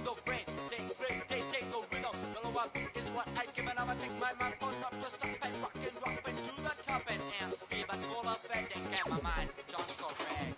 no brain, take no rhythm. Fellow I beat is what I give, and I'ma take my phone up, just up and rock to the top and be but full of bending, and my mind just go rag.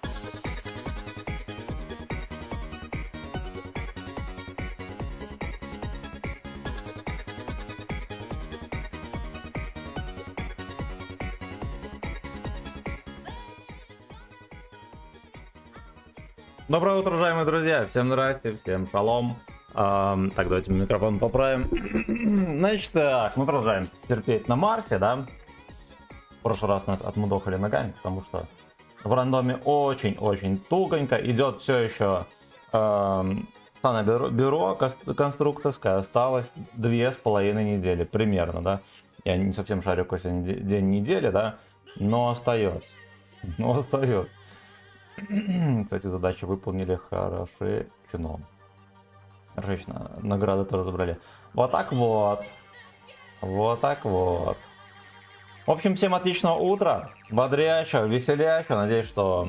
Доброе утро, уважаемые друзья! Всем здрасте, всем шалом. Так, давайте микрофон поправим. Значит, так, мы продолжаем терпеть на Марсе, да? В прошлый раз нас отмудохали ногами, потому что в рандоме очень-очень тугонько. Идет все еще бюро конструкторское. Осталось 2,5 недели примерно, да? Я не совсем шарю, какой сегодня день недели, да? Но остается. Кстати, задачи выполнили хорошечно. Хорошечно. Награды тоже забрали. Вот так вот. Вот так вот. В общем, всем отличного утра. Бодрящего, веселящего. Надеюсь, что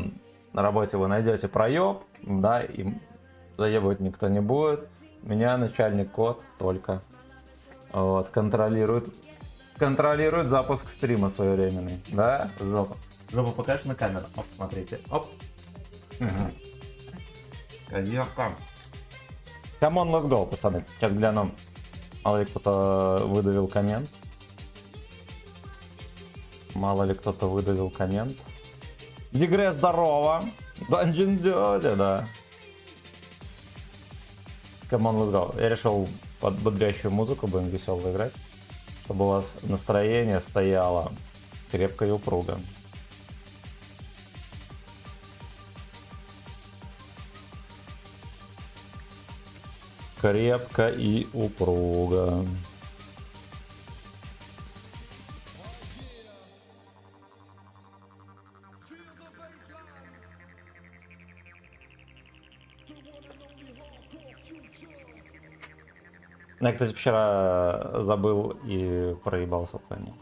на работе вы найдете проеб. Да, и заебывать никто не будет. Меня начальник кот только вот, контролирует запуск стрима своевременный. Да? Жопа. Жопу покажешь на камеру. Оп, смотрите. Оп. Угу. Козерка. Come on, let's go, пацаны. Сейчас гляну. Мало ли кто-то выдавил коммент. Дегре, здорово. Dungeon дядя, да. Come on, let's go. Я решил под бодрящую музыку будем весело играть. Чтобы у вас настроение стояло крепко и упруго. Крепко и упруго. Я, кстати, вчера забыл и проебался в плане.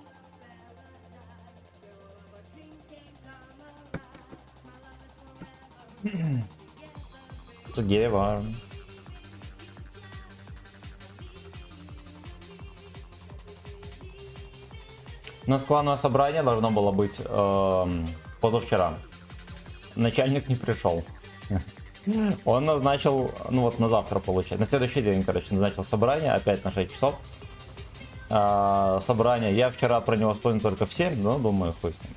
Гева. У нас клановое собрание должно было быть позавчера. Начальник не пришел. Он назначил, ну вот на завтра получается, на следующий день, короче, назначил собрание, опять на 6 часов. Собрание, я вчера про него вспомнил только в 7, но думаю, хуй с ним.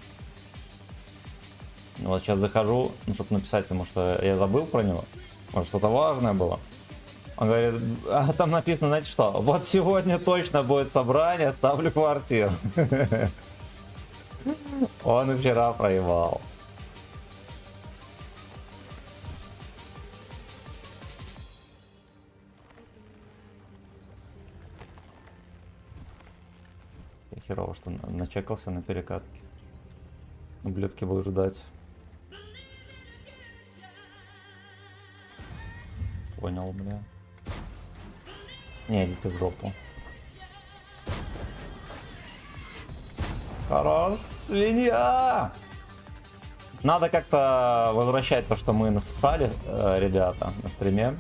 Вот сейчас захожу, ну, чтобы написать ему, что я забыл про него, может что-то важное было. Он говорит, а там написано, знаете что, вот сегодня точно будет собрание, ставлю квартиру. Он и вчера проебал. Херово, что начекался на перекатке. Ублюдки будут ждать. Понял, бля. Не, идите в жопу. Хорош, свинья! Надо как-то возвращать то, что мы насосали, ребята, на стриме.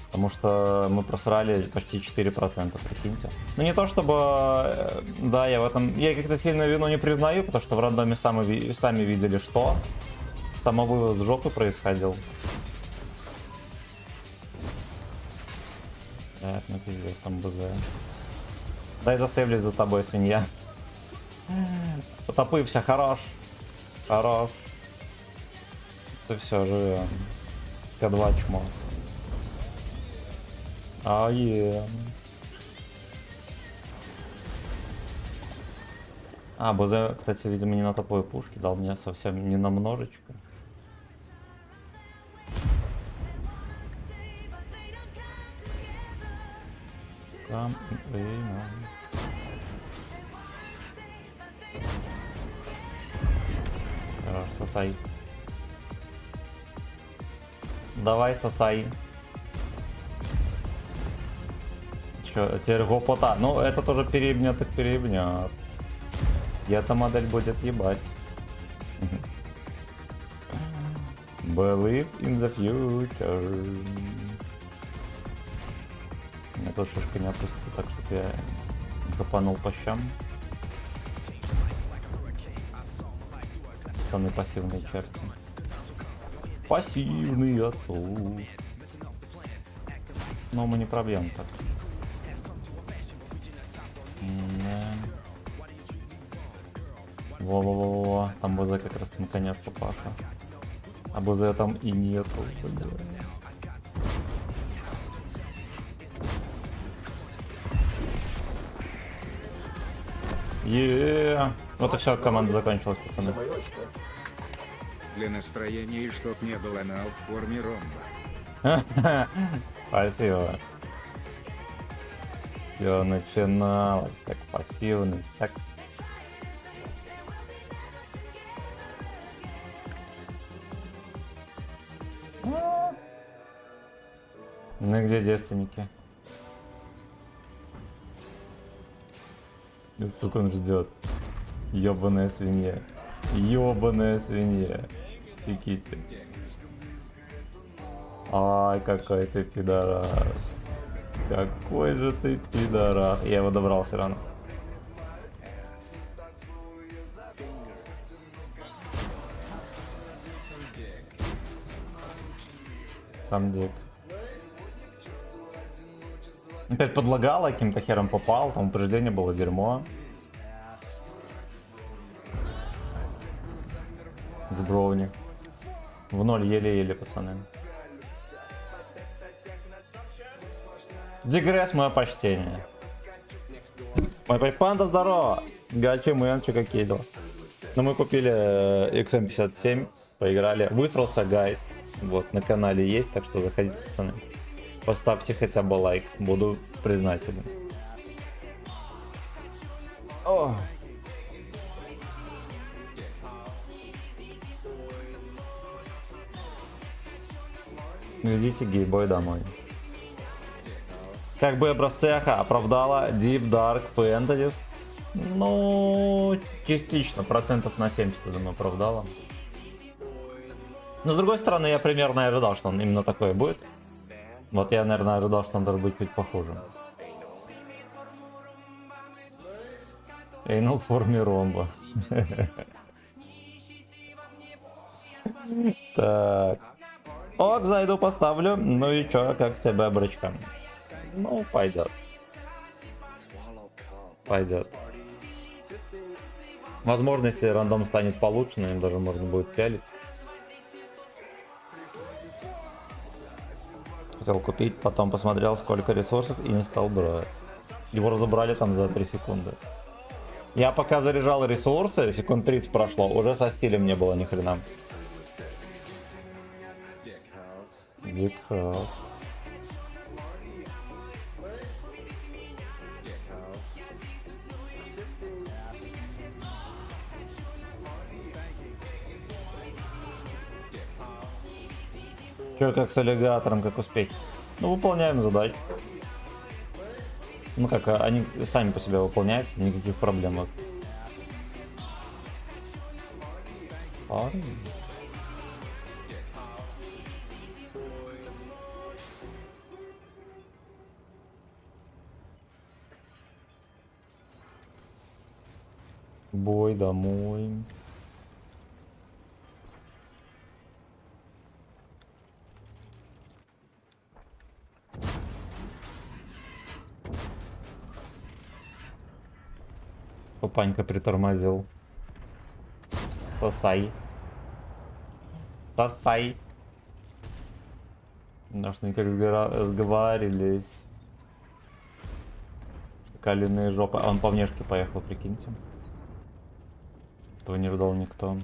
Потому что мы просрали почти 4%, прикиньте. Ну не то чтобы... Да, я в этом... Я как-то сильную вину не признаю, потому что в рандоме сами видели, что. Самовывоз жопы происходил. Так, ну пиздец, там БЗ. Дай засейвлить за тобой, свинья. Потопывся, хорош. Хорош. Ты все, живем. К2 чмо. БЗ, кстати, видимо, не на топовой пушке, дал мне совсем не на множечко. Хорош, сосай. Давай, сосай. Чё, теперь гопота. Ну, это тоже переебнет, так переебнет. И эта модель будет ебать. Believe in the future. Мне тут шишка не опустится, так что я не копанул по щам. Пацаны пассивные черти. Пассивный отцу. Но мы не пробьем так. Во-во-во-во. Там БЗ как раз наконец папаха. А БЗ там и нету. Вот и все, команда закончилась, пацаны. Для настроения и чтоб не было на в форме ромба. Спасибо. Все начиналось так пассивный, так. Ну и где девственники? Сука, он ждет. Ёбаная свинья. Ёбаная свинья. Пиките. Ай, какой ты пидорас. Какой же ты пидорас. Я его добрал все равно. Сам дик. Опять подлагало, каким-то хером попал, там упреждение было дерьмо. В броуни. В ноль еле-еле, пацаны. Дигресс, мое почтение. Мой панда, здорово! Гачи, мэнчи, какие дела? Ну, мы купили XM57, поиграли. Высрался гайд. Вот, на канале есть, так что заходите, пацаны. Поставьте хотя бы лайк, буду признателен. О. Везите гейбой домой. Как бы образцеха оправдала Deep Dark Fantasies? Ну, частично, процентов на 70, я думаю, оправдала. Но с другой стороны, я примерно ожидал, что он именно такое будет. Вот я, наверное, ожидал, что он должен быть чуть похуже. Эйнул в форме ромба. Так. Ок, зайду, поставлю. Ну и чё, как тебе, брычка? Ну, пойдет. Пойдет. Возможно, если рандом станет получше, на нем даже можно будет пялить. Хотел купить, потом посмотрел, сколько ресурсов и не стал брать. Его разобрали там за 3 секунды. Я пока заряжал ресурсы, секунд 30 прошло, уже со стилем не было ни хрена. Big House. Чё, как с аллигатором, как успеть? Ну, выполняем задачу. Ну как, они сами по себе выполняются, никаких проблем. Бой домой. Папанька притормозил. Сосай. Сосай. Наши как сговаривались. Калиные жопы. А он по внешке поехал, прикиньте. Этого не ждал никто.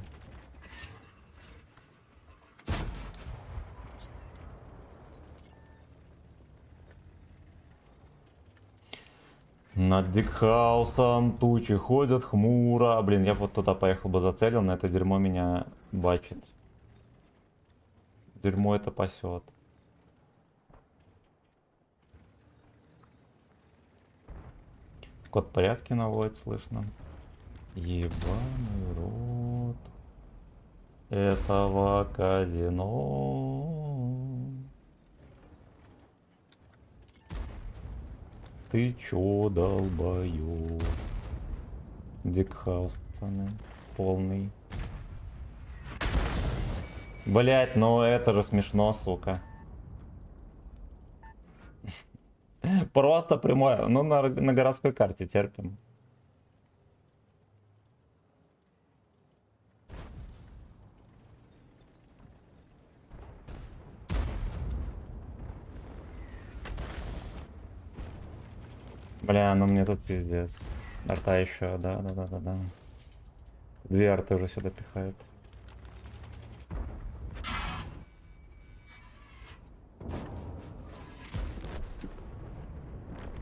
Над Дикхаусом тучи ходят хмуро. Блин, я вот туда поехал бы зацелил, но это дерьмо меня бачит. Дерьмо это пасет. Код порядки наводит, слышно. Ебаный рот. этого казино. Ты чё, долбоёб? Дикхаус, пацаны. Полный. Блять, ну это же смешно, сука. Просто прямое. Ну, на городской карте терпим. Бля, ну мне тут пиздец. Арта еще, да. Две арты уже сюда пихают.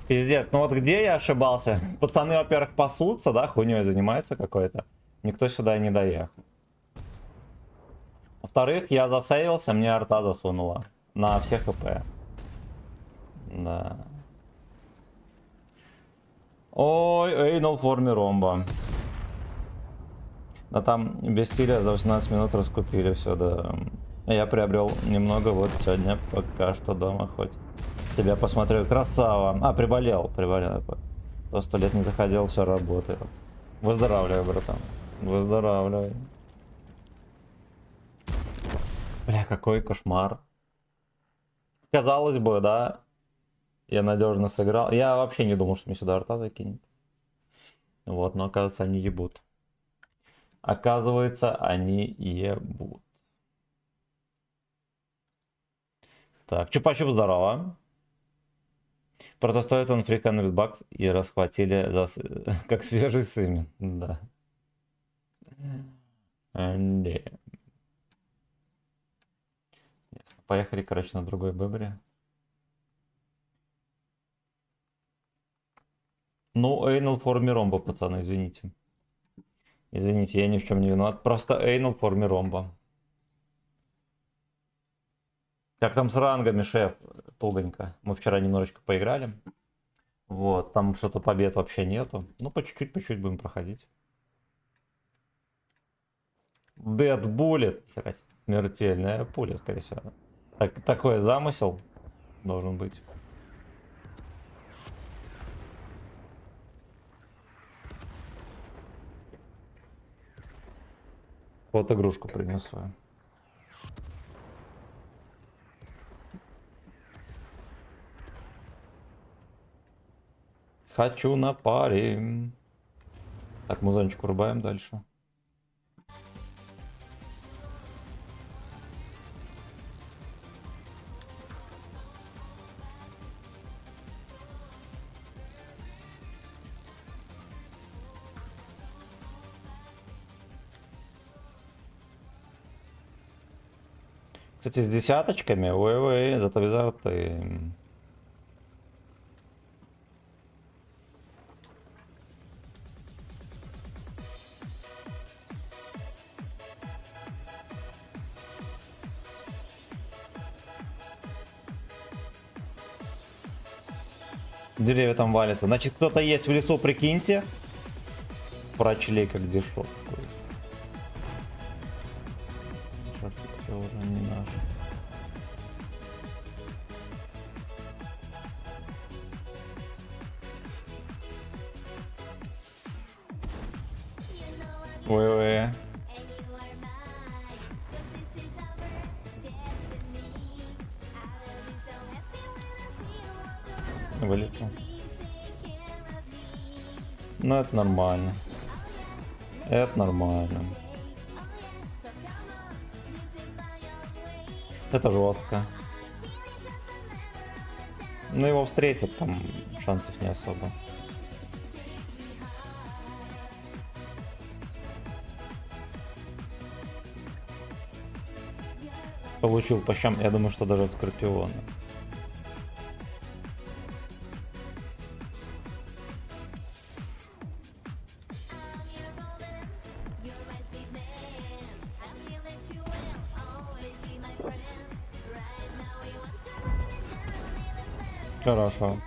Пиздец, ну вот где я ошибался? Пацаны, во-первых, пасутся, да, хуйней занимаются какой-то. Никто сюда не доехал. Во-вторых, я засейвился, мне арта засунула. На все хп. Да. Ой, Эйнол в форме ромба. Да там без стиля за 18 минут раскупили все, да. Я приобрел немного вот сегодня, пока что дома хоть. Тебя посмотрю, красава. А, приболел. То 100 лет не заходил, все работает. Выздоравливай, братан. Выздоравливай. Бля, какой кошмар. Казалось бы, да. Я надежно сыграл. Я вообще не думал, что мне сюда арта закинет. Вот, но оказывается, они ебут. Оказывается, они ебут. Так, Чупа-Чуп, здорово. Правда, стоит он фри 100 бакс и расхватили за... как свежий сымен. Да. Поехали, короче, на другой бэбре. Ну, Эйнл в форме ромба, пацаны, извините. Извините, я ни в чем не виноват. Просто Эйнл в форме ромба. Как там с рангами, шеф? Тугонько. Мы вчера немножечко поиграли. Вот, там что-то побед вообще нету. Ну, по чуть-чуть будем проходить. Dead Bullet. Смертельная пуля, скорее всего. Такой замысел должен быть. Вот игрушку принесу. Хочу на паре. Так, музончик врубаем дальше. Кстати, с десяточками, ой-ой, зато без арты. Деревья там валятся. Значит, кто-то есть в лесу, прикиньте. Прочли, как дешев. Уже не наш. Ой-ой. Вылетел. Ну, это нормально. Это нормально. Это жестко. Ну, его встретят, там шансов не особо. Получил по щам, я думаю, что даже от Скорпиона. Хорошо.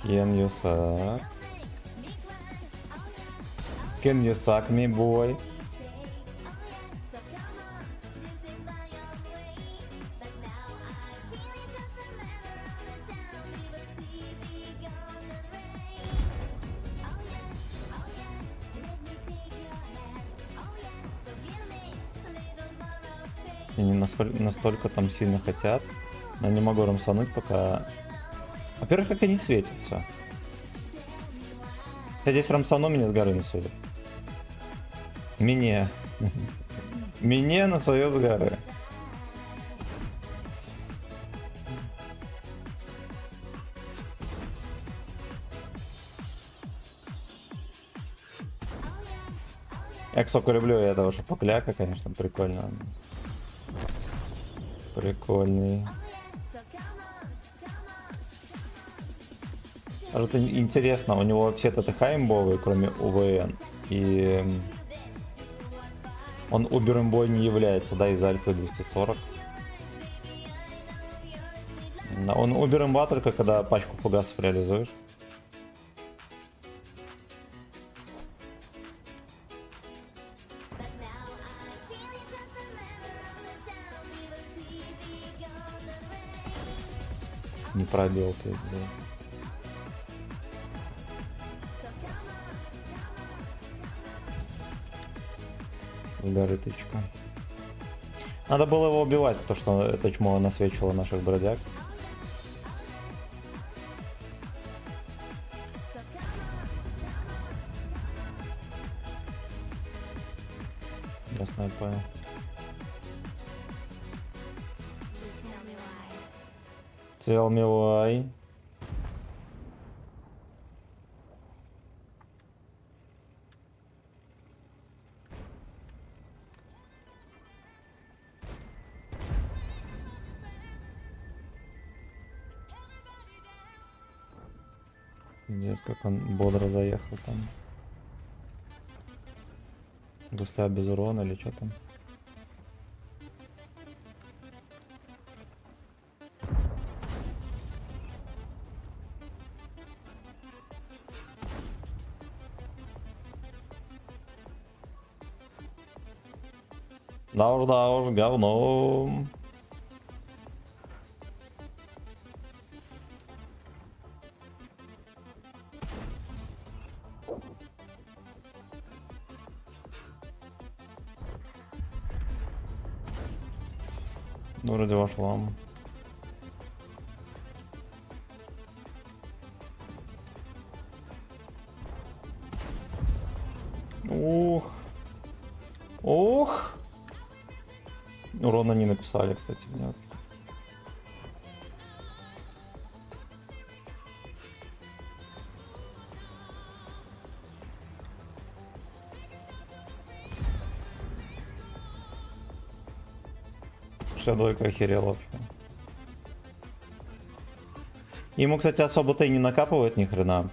Can you suck? Can you suck me, boy? Они настолько там сильно хотят. Но не могу рамсануть пока. Во-первых, как они светятся. Я здесь рамсану, меня с горы насветит. Мне. Мне насует с горы. Я, кстати, люблю этого шапокляка, конечно, прикольно. Прикольный. А это интересно, у него все ТТХ имбовые, кроме УВН. И он убер-имбой не является, да, из альфы 240. Он убер-имба только когда пачку фугасов реализуешь. Не пробил ты, да. Горыточка. Надо было его убивать, потому что это чмо насвечивало наших бродяг. Ясно, я понял. Tell me why. Здесь как он бодро заехал там. Гусля без урона или что там? Да уж, говно. Ну, вроде вошла. Ух. Ух. Урона не написали, кстати, нет. Шадойка охерел вообще. Ему, кстати, особо-то и не накапывает ни хрена.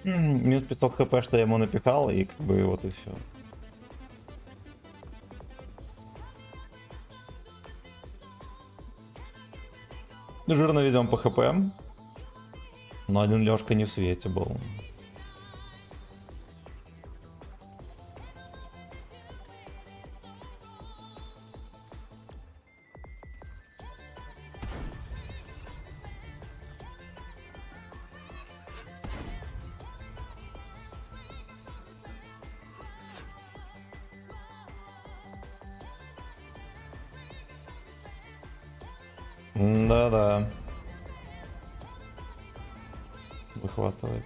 Минус 500 хп, что я ему напихал, и как бы вот и все. Жирно ведем по хп. Но один Лёшка не в свете был. Да-да. Выхватывает.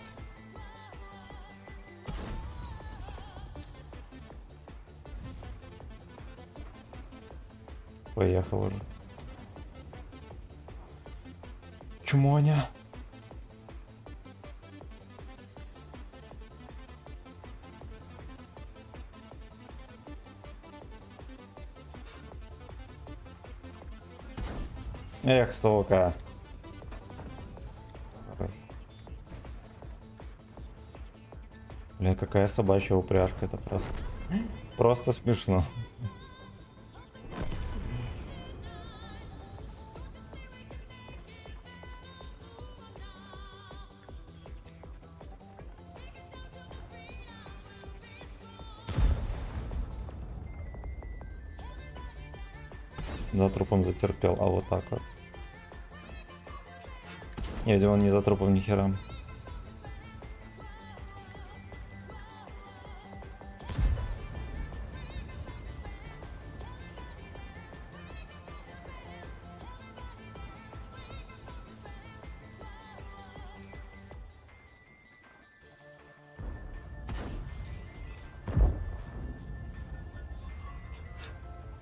Поехал уже. Чмоня. Эх, сука. Бля, какая собачья упряжка, это просто. Просто смешно. За трупом затерпел, а вот так вот. Не, видимо, он не за трупом ни хера.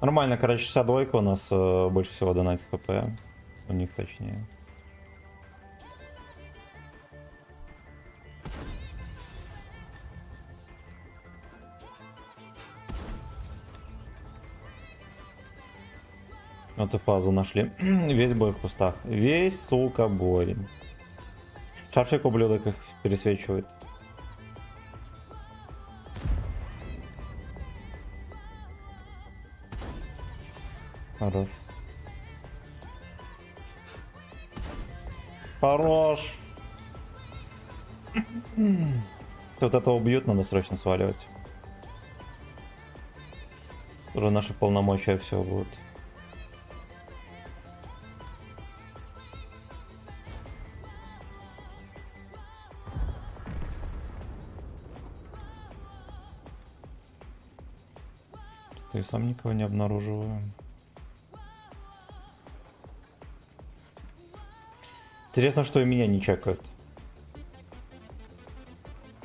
Нормально, короче, 62 у нас больше всего донатит хп. У них точнее. Вот и фазу нашли. Весь бой в кустах. Весь, сука, бой. Шарфик ублюдок их пересвечивает. Хорош. Хорош. Вот этого убьют, надо срочно сваливать. Уже наши полномочия все будут. Я сам никого не обнаруживаю. Интересно, что и меня не чекают.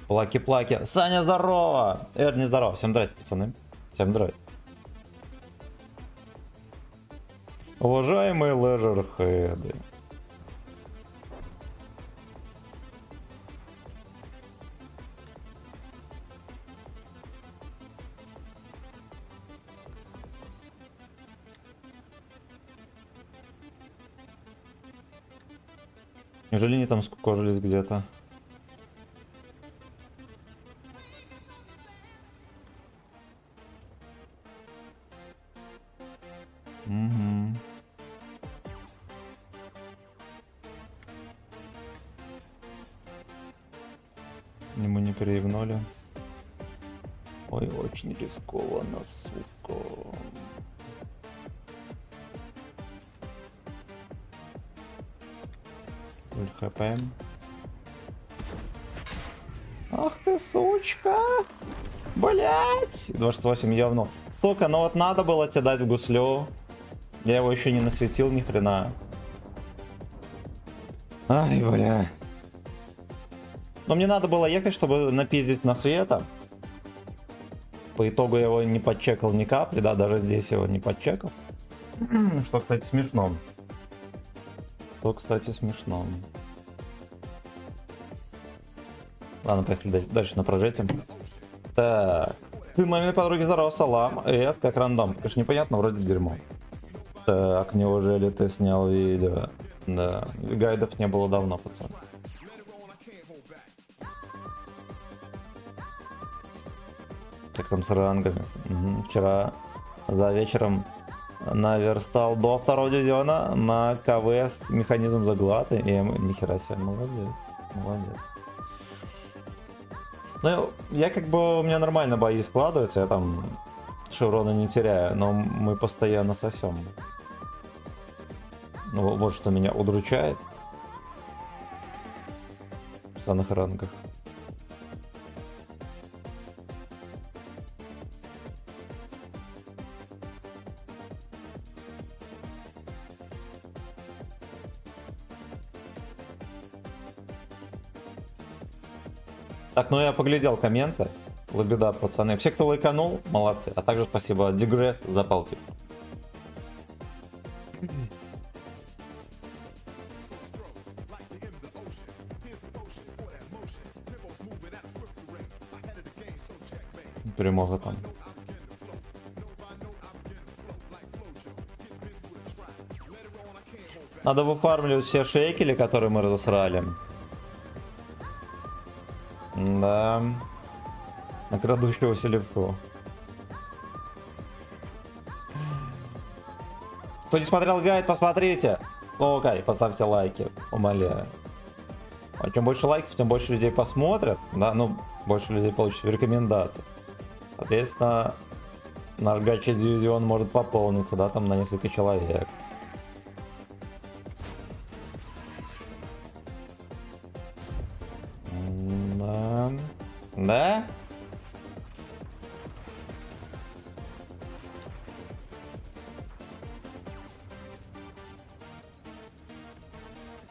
Плаки-плаки. Саня, здорово! Эрни, здорово. Всем здрасте, пацаны. Всем здрасте. Уважаемые лежерхеды. Неужели они там скукожились где-то? Угу. Ему не переигнули. Ой, очень рискованно, сука. ХП. Ах ты, сучка! Блять! 28 явно. Сука, ну вот надо было тебе дать в гуслю. Я его еще не насветил ни хрена. Ай, бля. Но мне надо было ехать, чтобы напиздить на света. По итогу я его не подчекал ни капли, да, даже здесь его не подчекал. Что, кстати, смешно. Что, кстати, смешно. Ладно, поехали дальше на прожете. Так. Ты моей подруге здорово, салам. Эс, как рандом. Конечно, непонятно, вроде дерьмо. Так, неужели ты снял видео? Да, гайдов не было давно, пацан. Как там с рангами? Угу. Вчера за вечером наверстал до 2-го дивизиона на КВС механизм заглады. И нихера себе, молодец. Молодец. Ну, я как бы, у меня нормально бои складываются, я там шеврона не теряю, но мы постоянно сосем. Ну, вот что меня удручает в самых рангах. Так, ну я поглядел комменты. Лабеда, пацаны. Все, кто лайканул, молодцы. А также спасибо Дегресс за палтик. Перемога там. Надо выфармливать все шейкели, которые мы разосрали. Да. На крадущегося легко. Кто не смотрел гайд, посмотрите. Окей, поставьте лайки, умоляю. А чем больше лайков, тем больше людей посмотрят. Да, ну, больше людей получится в рекомендации. Соответственно, Наш гача-дивизион может пополниться, да, там на несколько человек. Да. Да?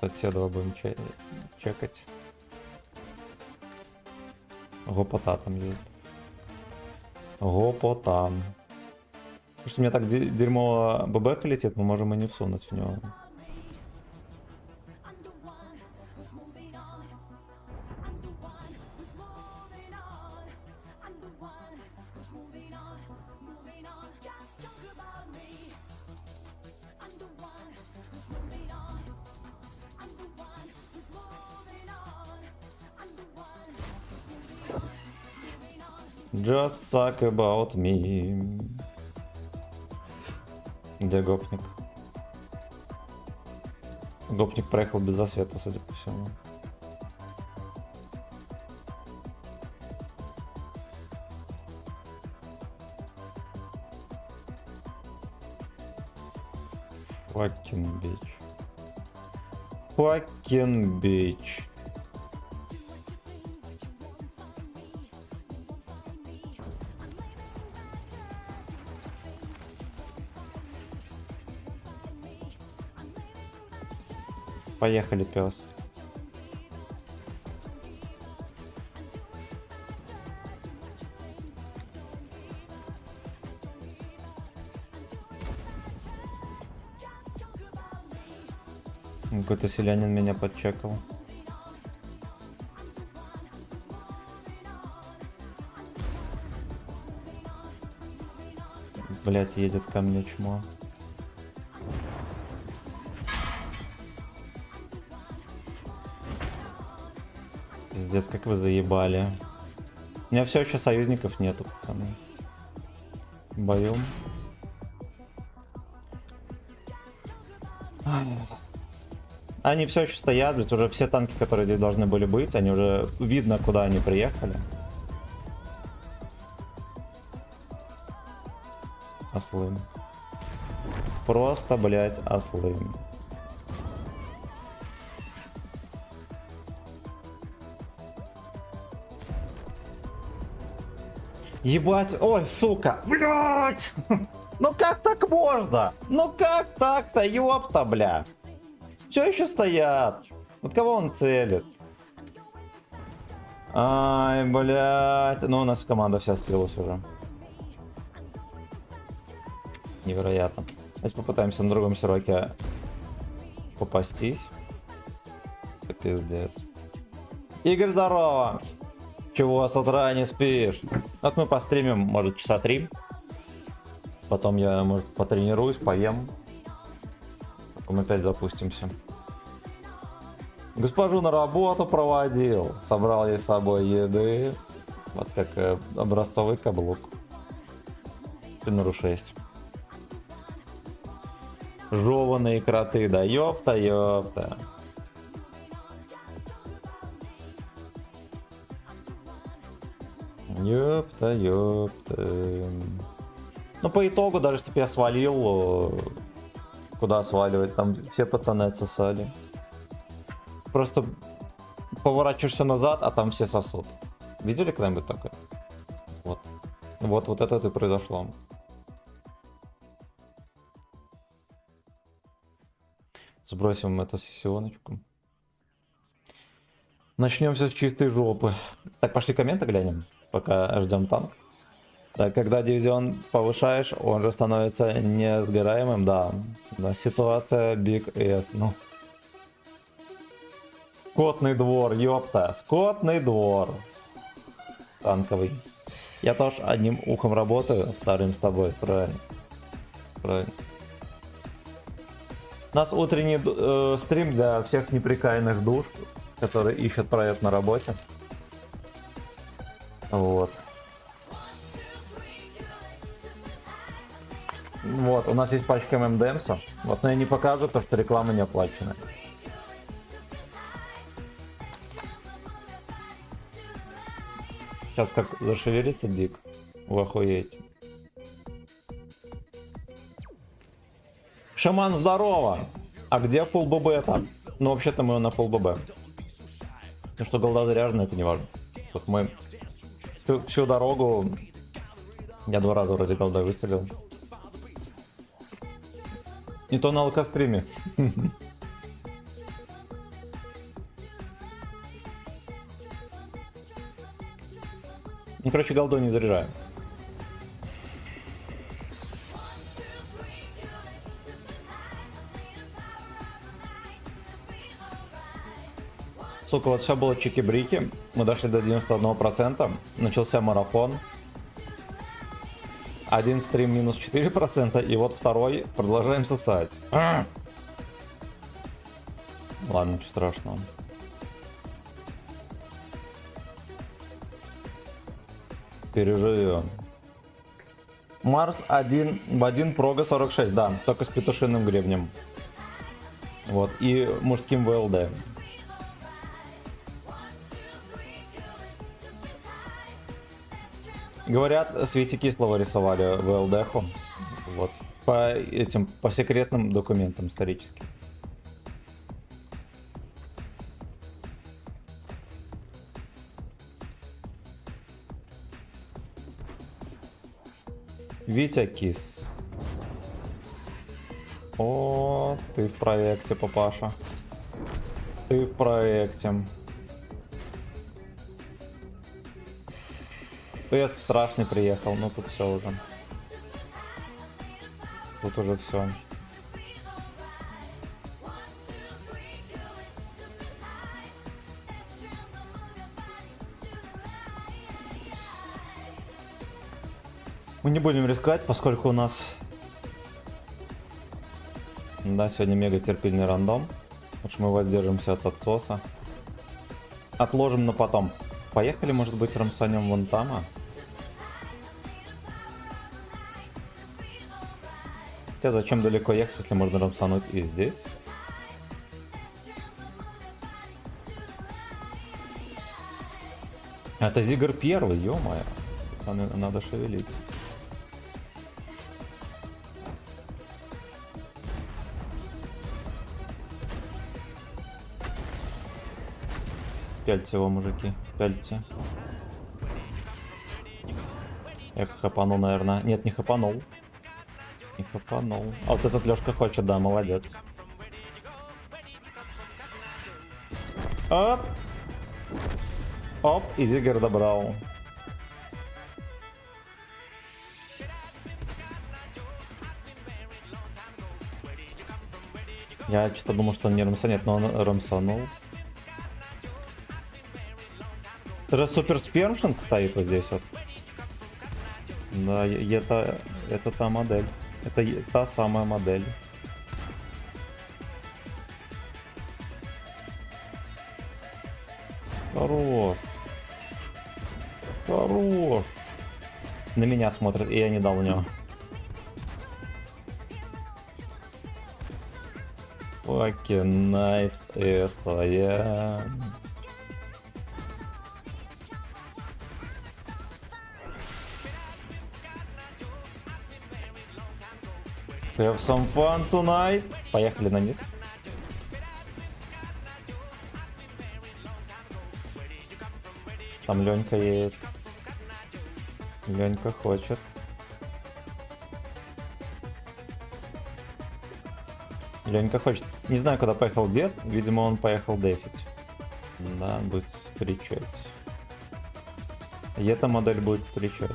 Соседа будем чекать. Гопота там есть. Гопота. Потому что у меня так дерьмово ББХ летит, мы можем и не всунуть в него. Just talk about me. Где гопник? Гопник проехал без засвета, судя по всему. Fucking bitch. Fucking bitch. Поехали, пес. Какой-то селянин меня подчекал. Блять, едет ко мне чмо. Пиздец, как вы заебали. У меня все еще союзников нету, пацаны. Боем. Они все еще стоят, блядь, уже все танки, которые здесь должны были быть, они уже видно, куда они приехали. Ослы. Просто, блядь, ослы. Ебать, ой, сука, блядь! Ну как так можно? Ну как так-то, ёпта, бля? Все еще стоят. Вот кого он целит? Ай, блядь. Ну, у нас команда вся слилась уже. Невероятно. Давайте попытаемся на другом серваке попастись. Это пиздец. Игорь, здорово! Чего с утра не спишь? Вот мы постримим, может, часа 3. Потом я, может, потренируюсь, поем. Потом опять запустимся. Госпожу на работу проводил. Собрал ей с собой еды. Вот как образцовый каблук. Примеру 6. Жеваные кроты, да ёпта, ёпта. Ёпта, ёпта. Ну, по итогу, даже если я свалил, куда сваливать, там все пацаны отсосали. Просто поворачиваешься назад, а там все сосут. Видели когда-нибудь такое? Вот. Вот это и произошло. Сбросим эту сессионочку. Начнем все с чистой жопы. Так, пошли комменты глянем, пока ждем танк. Так, когда дивизион повышаешь, он же становится несгораемым, да. Да, ситуация Big S, ну. Скотный двор, ёпта, скотный двор. Танковый. Я тоже одним ухом работаю, вторым с тобой, правильно. Правильно. У нас утренний стрим для всех неприкаянных душ, которые ищут проект на работе. Вот. Вот, у нас есть пачка ММДМса. Вот, но я не покажу, потому что реклама не оплачена. Сейчас как зашевелится дик, вы охуеете. Шаман, здорово! А где full ББ-то? Ну, вообще-то мы на full ББ. Ну что, голда заряжена, это не важно. Вот мы всю дорогу... Я 2 раза вроде голдой выстрелил. Не то на алкостриме. Ну, короче, голду не заряжаем. Сука, вот все было чики-брики. Мы дошли до 91%. Начался марафон. Один стрим минус 4%. И вот второй. Продолжаем сосать. Ладно, ничего страшного. Переживем. Марс 1 в 1 прога 46. Да, только с петушиным гребнем. Вот. И мужским ВЛД. Говорят, Свете Кислого рисовали в ЛДХу. Вот. По секретным документам историческим. Витя Кис. О, ты в проекте, папаша. Ты в проекте. Пес страшный приехал, но тут все уже. Тут уже все. Мы не будем рисковать, поскольку у нас... Да, сегодня мега терпильный рандом. Потому что мы воздержимся от отсоса. Отложим на потом. Поехали, может быть, рамсанем вон там, а? Хотя зачем далеко ехать, если можно рамсануть и здесь? Это Зигр первый, ё-моё. Пацаны, надо шевелить. Пяльте его, мужики, пяльте. Я хапанул, наверное. Нет, не хапанул. Не хапанул. А вот этот Лёшка хочет, да, молодец. Оп! Оп, и Зигер добрал. Я что-то думал, что он не рамсанет, но он рамсанул. Это же супер спермшинг стоит вот здесь вот. Да, это та модель. Это та самая модель. Хорош. Хорош. На меня смотрит, и я не дал у него. Окей, найс история. Have some fun tonight. Поехали на низ. Там Ленька едет. Ленька хочет. Ленька хочет. Не знаю, куда поехал дед. Видимо, он поехал дефить. Да, будет встречать. И эта модель будет встречать.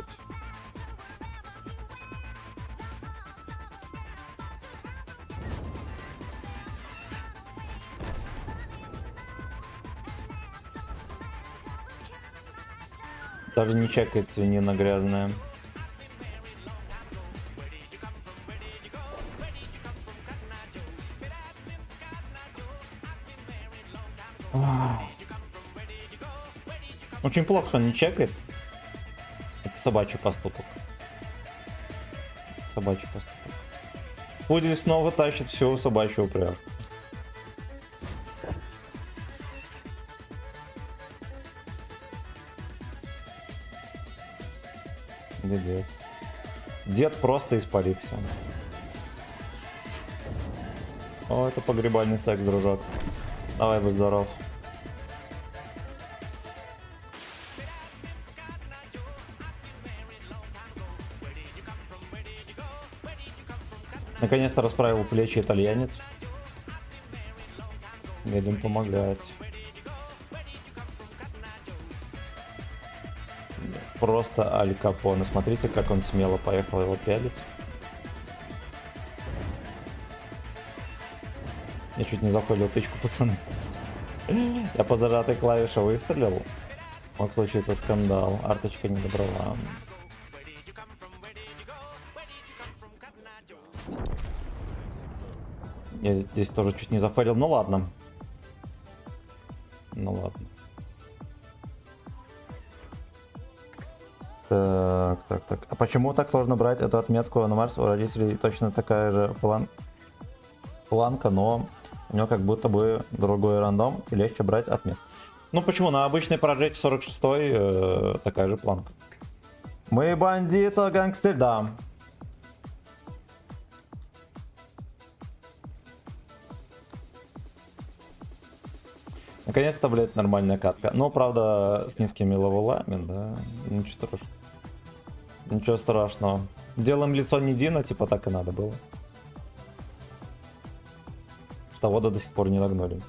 Даже не чекает свинина грязная. Очень плохо, что он не чекает. Это собачий поступок. Собачий поступок. Пудель снова тащит всю собачью упряжку. Где дед? Дед просто испарился. О, это погребальный секс, дружок. Давай, будь здоров. Наконец-то расправил плечи итальянец. Едем помогать. Просто Аль Капоне. Смотрите, как он смело поехал его пялить. Я чуть не заходил тычку, пацаны. Я по зажатой клавише выстрелил. Мог случиться скандал. Арточка не добрала. Я здесь тоже чуть не заходил. Ну ладно. Ну ладно. Так. А почему так сложно брать эту отметку на Марс? У родителей точно такая же планка, но у него как будто бы другой рандом и легче брать отметку. Ну почему? На обычной прожечь 46-й такая же планка. Мы бандито, гангстер, да. Наконец-то, блядь, нормальная катка. Но, правда, с низкими левелами, да. Ничего страшного. Ничего страшного. Делаем лицо не Дина, типа так и надо было. Что вода до сих пор не нагнули.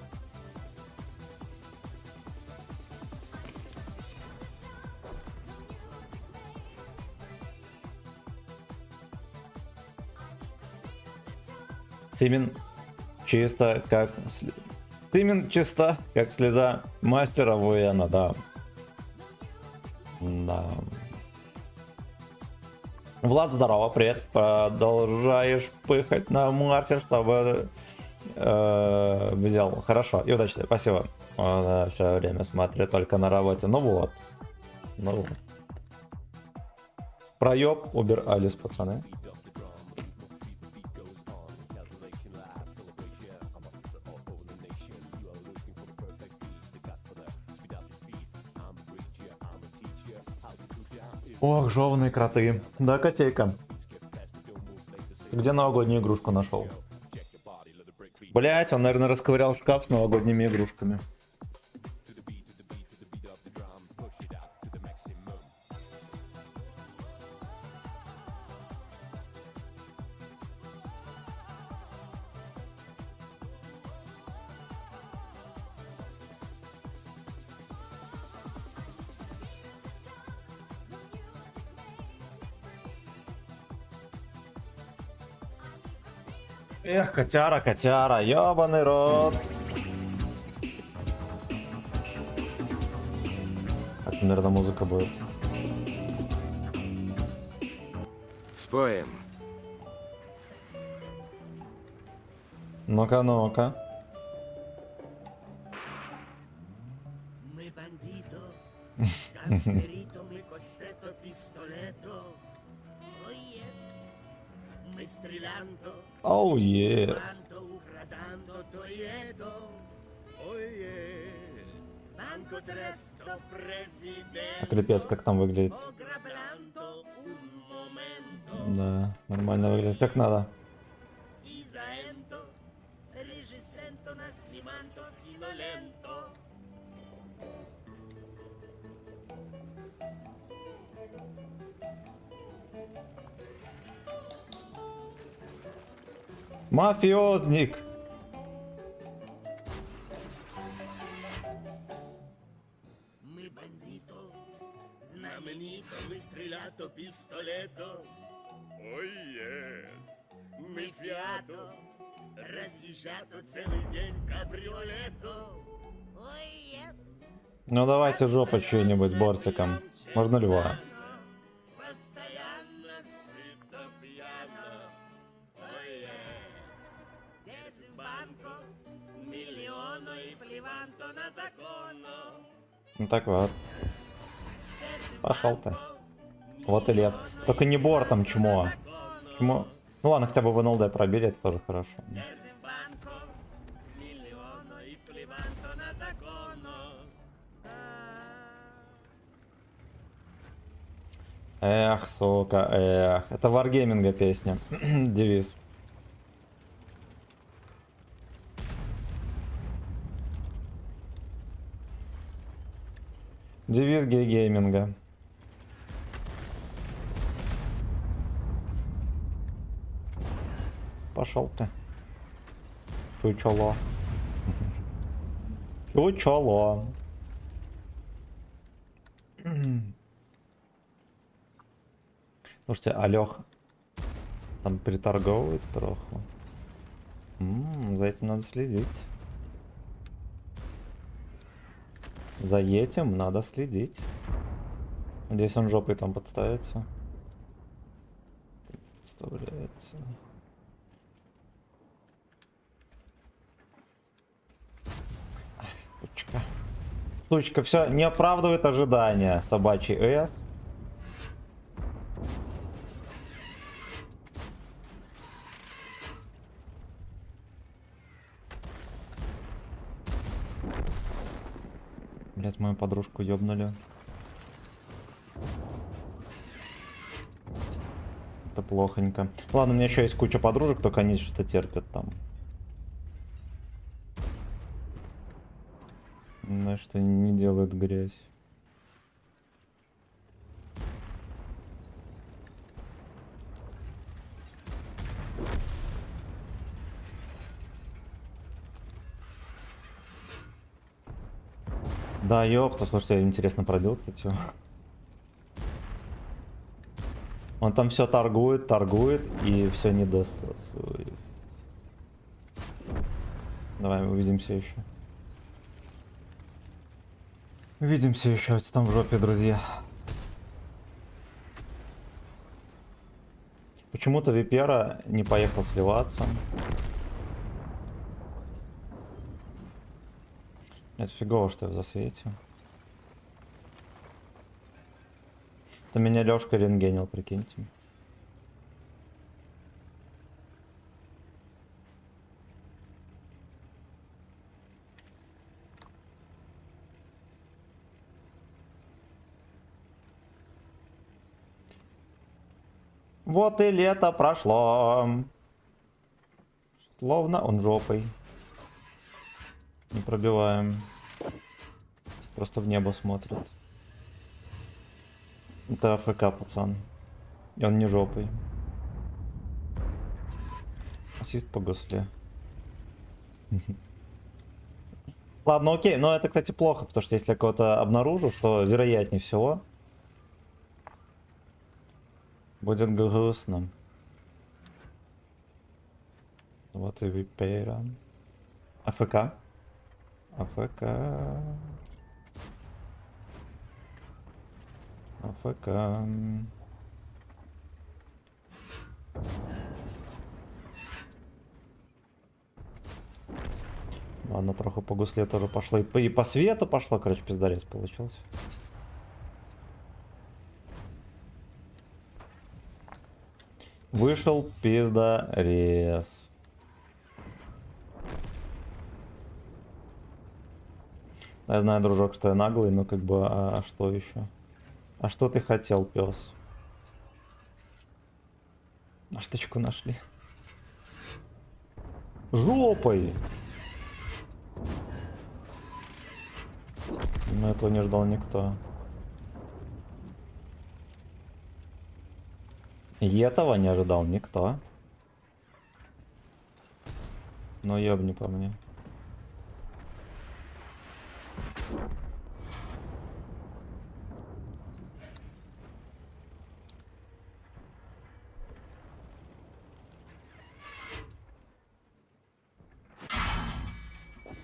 Симен чисто как... Симен чисто как слеза мастера воена, да. Да. Влад, здорово, привет. Продолжаешь пыхать на Марсе, чтобы взял. Хорошо, и удачи тебе, спасибо. Он все время смотрит только на работе. Ну вот. Ну вот. Проеб, Убер Алис, пацаны. Ох, жеванные кроты. Да, котейка. Где новогоднюю игрушку нашел? Блять, он, наверное, расковырял шкаф с новогодними игрушками. Эх, котяра, ёбаный рот. Так, наверное, музыка будет. Споем. Ну-ка, ну-ка. Мы бандито, гангстерито, мы костето, пистолето. Ой, yes. Мы стрелянто, Оу, е. банто, украдando, тоето. Ой, yes. Банко тресто, президент. Крепец, как там выглядит. Ограблando, un momento. Да, нормально выглядит, как надо. Isaento, regisento, nascimento, finolento. Мафиозник. Мы бандито, знаменито, мы стрелято, пистолето. Ой, мы фиато, разъезжато целый день в кабриолето. Ой, Ну давайте жопу чью-нибудь бортиком. Можно льва. постоянно сыто пьяно. Ой, держим банко, миллиону и плеванто на закону. Ну так вот. Пошел ты. Вот и лет. Только не бортом, чмо. Чмо. Ну ладно, хотя бы в НЛД пробили, это тоже хорошо. Держим банко, миллиону и плеванто на закону. Эх, сука, эх. Это варгейминга песня. Девиз. Девиз гей-гейминга. Пошел ты. Чучело. Чучело. Слушайте, Алёх там приторговывает троху. За этим надо следить. За этим надо следить. Надеюсь, он жопой там подставится. Подставляется. Сучка. Сучка, все не оправдывает ожидания. Собачий С. Блять, мою подружку ёбнули. Это плохонько. Ладно, у меня еще есть куча подружек, только они что-то терпят там. На что не делают грязь. Да, ёпта, слушайте, интересно пробил, кстати. Он там все торгует и все не досасывает. Давай, увидимся еще. Увидимся еще там в жопе, друзья. Почему-то Випера не поехал сливаться. Это фигово, что я в засвете. Это меня Лёшка рентгенил, прикиньте. Вот и лето прошло. Словно он жопой. Не пробиваем. Просто в небо смотрит. Это АФК, пацан. И он не жопой. Ассист по госле. Ладно, окей. Но это, кстати, плохо, потому что если я кого-то обнаружу, что вероятнее всего будет грустно. Вот и Випера. АФК. АФК. АФК. Ладно, троху по гусле тоже пошло. И по свету пошло, короче, пиздарец получился. Вышел пиздарез. Я знаю, дружок, что я наглый, но как бы, а что еще? А что ты хотел, пес? А штучку нашли. Жопой! Но этого не ждал никто. И этого не ожидал никто. Но ёбни по мне.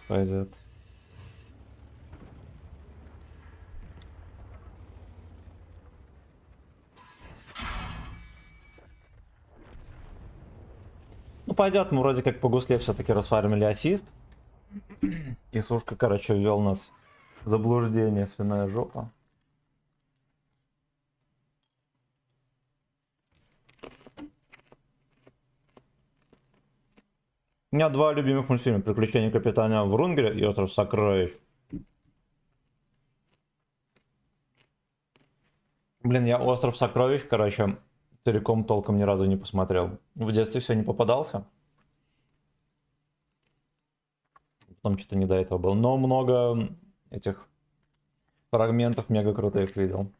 Пойдет. Ну пойдет, мы вроде как по гусле все-таки расфармили ассист. И Сушка, короче, ввел нас в заблуждение, свиная жопа. У меня два любимых мультфильма: «Приключения капитана Врунгеля» и «Остров сокровищ». Блин, я «Остров сокровищ», короче, целиком толком ни разу не посмотрел. В детстве все не попадался. Потом что-то не до этого было. Но много этих фрагментов мега крутых видел.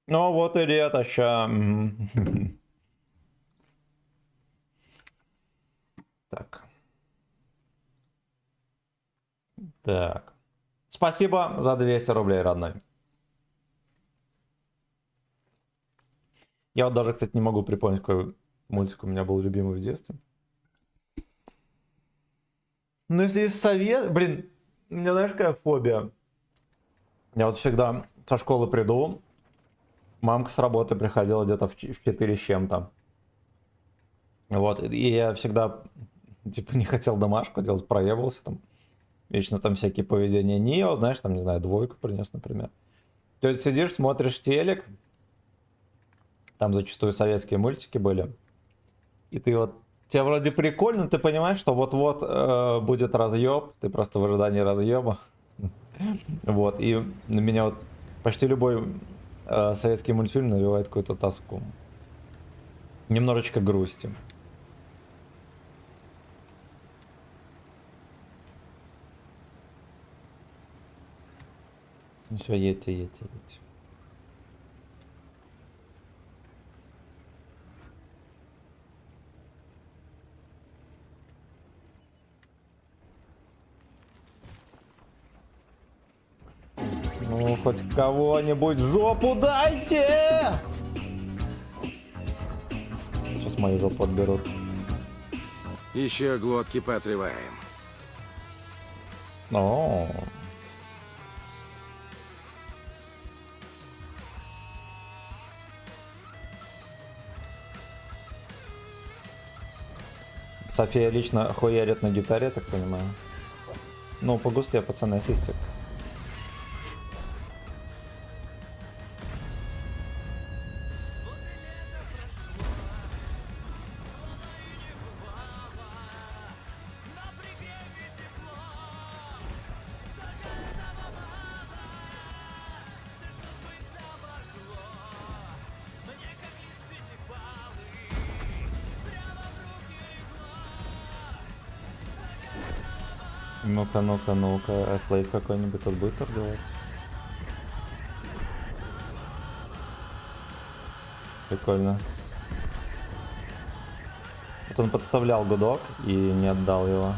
Ну вот и лето ща. Так. Так. Спасибо за 200 рублей, родной. Я вот даже, кстати, не могу припомнить, какой мультик у меня был любимый в детстве. Ну, если есть совет... Блин, у меня, знаешь, какая фобия? Я вот всегда со школы приду, мамка с работы приходила где-то в 4 с чем-то. Вот, и я всегда, типа, не хотел домашку делать, проебывался там. Вечно там всякие поведения НИО, знаешь, там, не знаю, двойку принес, например. То есть сидишь, смотришь телек, там зачастую советские мультики были, и ты вот, тебе вроде прикольно, ты понимаешь, что вот-вот будет разъеб, ты просто в ожидании разъеба. Вот, и на меня вот почти любой советский мультфильм навевает какую-то тоску. Немножечко грусти. Ну все, едьте. Ну, хоть кого-нибудь в жопу дайте! Сейчас мою жопу отберут. Еще глотки поотрываем. О. София лично хуярит на гитаре, так понимаю. Ну, по густе, пацаны, ассистик. Ну-ка, а слейв какой-нибудь тут будет торговать? Прикольно. Вот он подставлял гудок и не отдал его.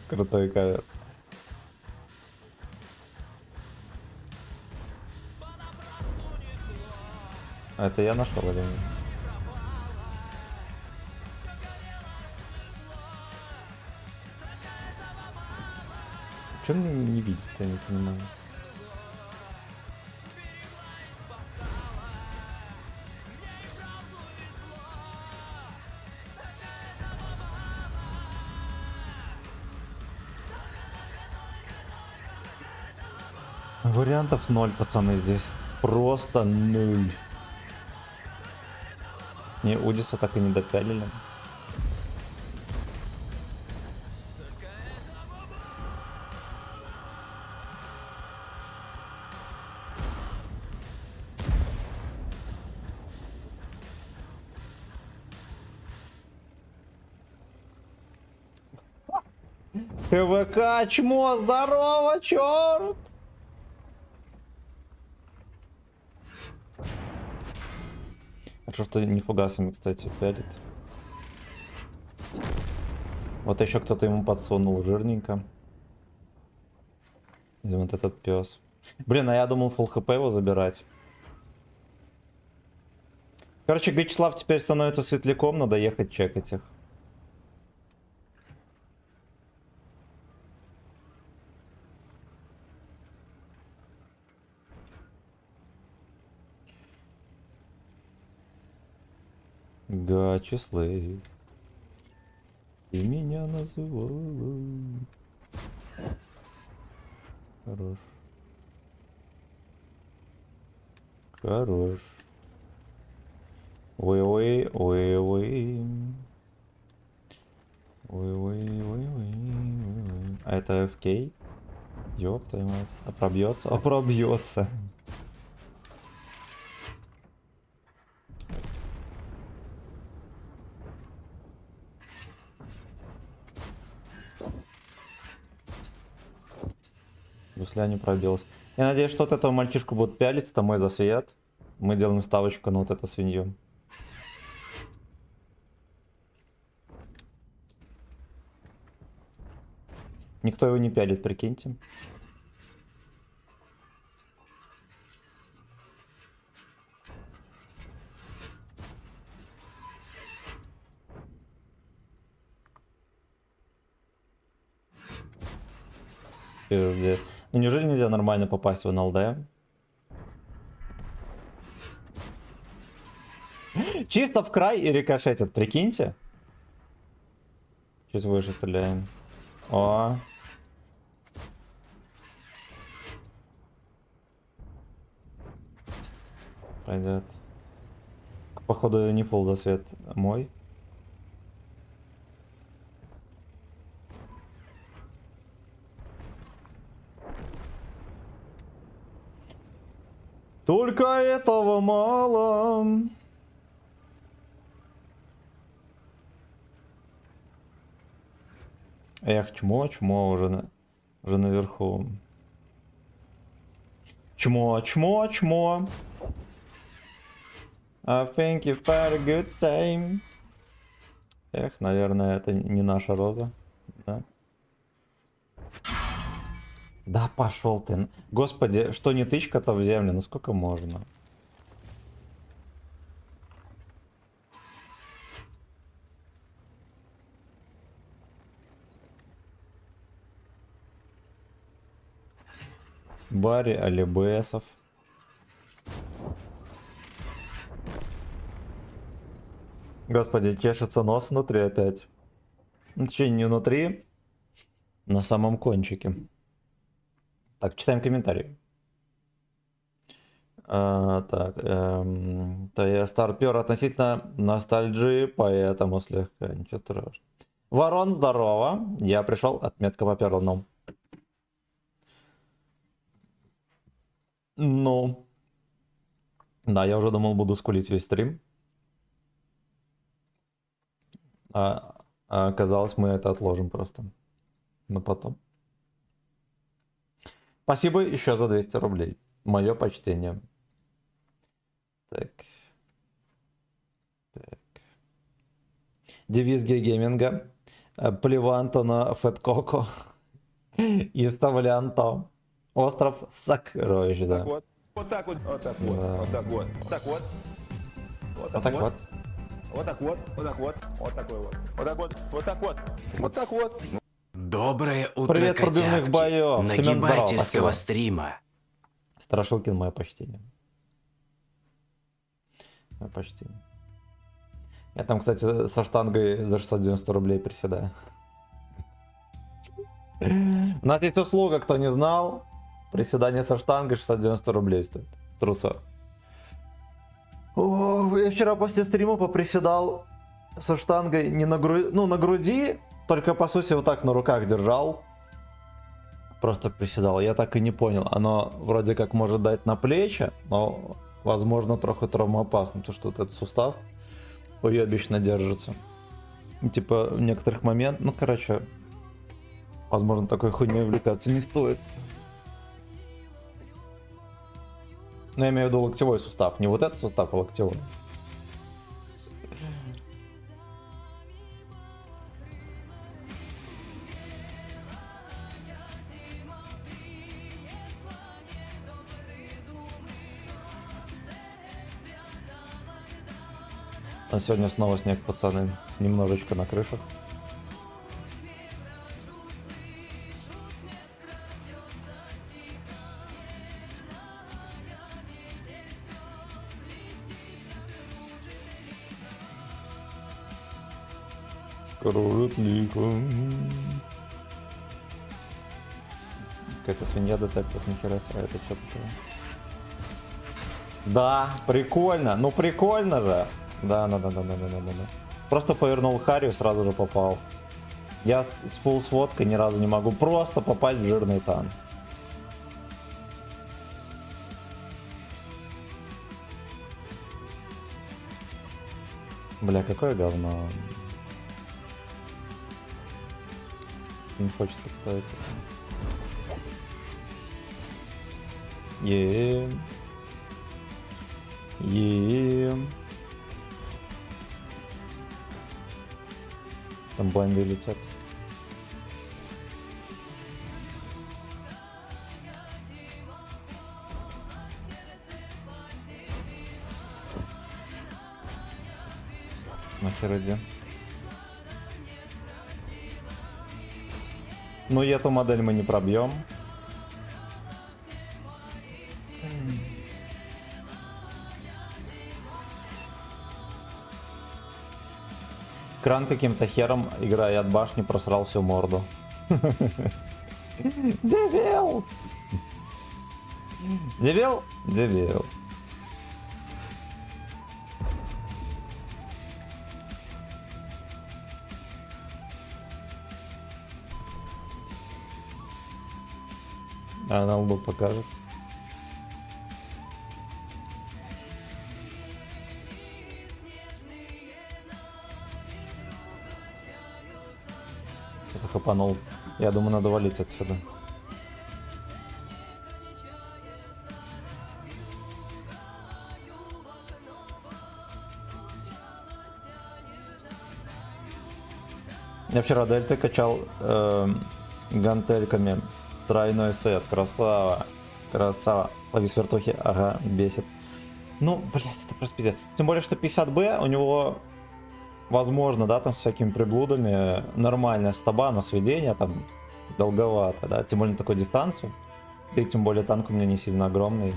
Крутой кавер. А это я нашел или нет? Чем мне не видеть, я не понимаю. Вариантов 0, пацаны, здесь. Просто 0. Не, Удиса так и не допялили. КВК, чмо, здорово, черт! Хорошо, что не фугасами, кстати, пялит. Вот еще кто-то ему подсунул жирненько. Где вот этот пес. Блин, а я думал фулл хп его забирать. Короче, Гачеслав теперь становится светляком, надо ехать чекать их. Гачеслав, ты меня называла. Хорош. Хорош. Ой-ой. А это FK? Ёб твою мать. А пробьется? А пробьется. Гусля не пробилась. Я надеюсь, что от этого мальчишку будут пялить, это мой засвет. Мы делаем ставочку на вот эту свинью. Никто его не пялит, прикиньте. Пиздец. Ну неужели нельзя нормально попасть в НЛД? Чисто в край и рикошетит, прикиньте. Чуть выше стреляем. О. Пойдет. Походу не фул засвет мой. Только этого мало. Эх, чмо уже наверху. Чмо. I think you've had a good time. Эх, наверное, это не наша роза. Да? Да пошел ты. Господи, что не тычка-то в землю? Ну сколько можно? Барри Алибесов. Господи, чешется нос внутри опять. Ну, точнее, не внутри, на самом кончике. Так, читаем комментарии. Так, то я старпер относительно ностальджи, поэтому слегка, ничего страшного. Ворон, здорово. Я пришел, отметка по первому. Ну. Да, я уже думал, буду скулить весь стрим. А оказалось, мы это отложим просто. Но потом. Спасибо еще за 200 рублей. Мое почтение. Так. Девиз гейминга. Плеванто на Фэткоко. И вставлянто. Остров сокровищ, да. Так вот. Вот так вот. Вот так вот. Да. Вот так вот. Так вот. Вот так вот. Вот так вот. Вот так вот. Вот такой вот. Вот так вот. Вот так вот. Вот так вот. Доброе утро, Привет, пробивных котятки. боев. Семен, здорово, Нагибательского спасибо. стрима. Страшилкин, мое почтение. Мое почтение. Я там, кстати, со штангой за 690 рублей приседаю. У нас есть услуга, кто не знал. Приседание со штангой 690 рублей стоит. В трусах. О, я вчера после стрима поприседал со штангой не на груди, ну на груди, только по сути вот так на руках держал. Просто приседал. Я так и не понял. Оно вроде как может дать на плечи, но возможно трохи травмоопасно, потому что вот этот сустав уебищно держится. И, типа в некоторых моментах, ну короче, возможно такой хуйней увлекаться не стоит. Но я имею в виду локтевой сустав, не вот этот сустав, а локтевой. А сегодня снова снег, пацаны. Немножечко на крышах. Кружит лихом. Какая-то свинья детектор, нихера себе, это что такое? Да, прикольно, ну прикольно же. Да. Просто повернул Харю, сразу же попал. Я с фулл сводкой ни разу не могу просто попасть в жирный танк. Бля, какое говно. Не хочет подставить это. Там блайнды летят. Нахер иди. Ну и эту модель мы не пробьем. Кран каким-то хером, играя от башни, просрал всю морду. Дебил! Дебил? Дебил. А на лбу покажет. Это хапанул. Я думаю, надо валить отсюда. Я вчера дельты качал гантельками. Тройной сет. Красава. Красава. Лови свертухи. Ага, бесит. Ну, блять, это просто пиздец. Тем более, что 50Б у него, возможно, да, там с всякими приблудами, нормальная стаба, но сведение там долговато, да. Тем более на такой дистанцию. И тем более танк у меня не сильно огромный.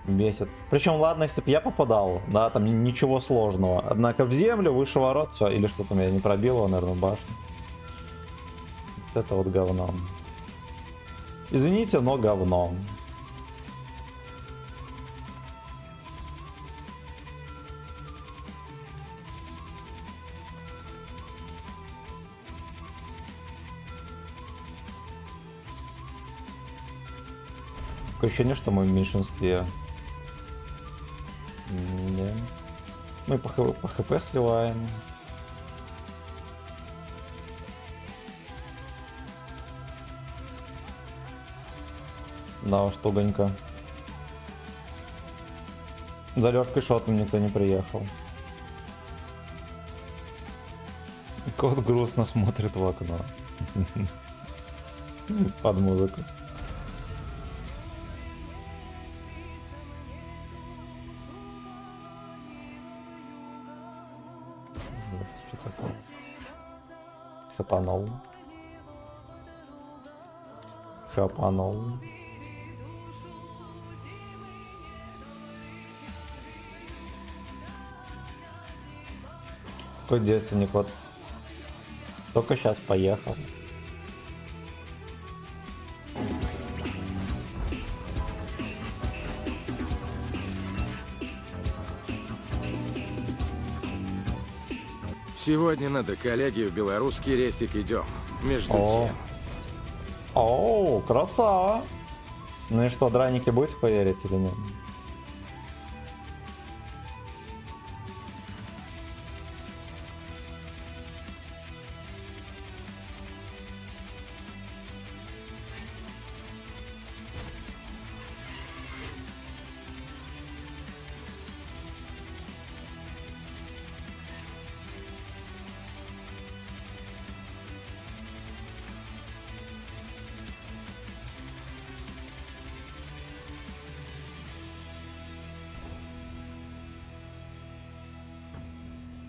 Бесит. Причем, ладно, если бы я попадал, да, там ничего сложного. Однако в землю, выше ворот, все. Или что там я не пробил его, наверное, башню. Вот это вот говно. Извините, но говно. Такое ощущение, что мы в меньшинстве. Не. Мы по хп сливаем. Да уж, тугонько. За Лёшкой шотом никто не приехал. Кот грустно смотрит в окно. Под музыку. Что такое? Хапанул. Хапанул. Какой девственник, вот. Только сейчас поехал. Сегодня надо, коллеги, в белорусский рестик идем. Между тем. О, красава! Ну и что, драники будете поверить или нет?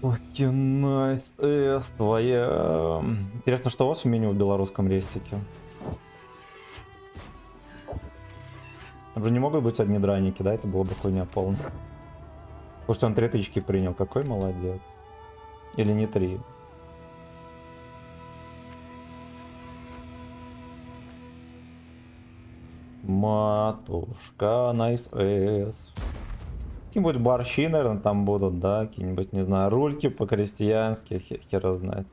Окей, найс. Твоя. Интересно, что у вас в меню в белорусском рестике? Там же не могут быть одни драники, да? Это было бы хуйня полная. Потому что он 3 тычки принял. Какой молодец. Или не 3. Матушка, найс эс. Какие-нибудь борщи, наверное, там будут, да? Какие-нибудь, не знаю, рульки по-крестьянски, хер его знает.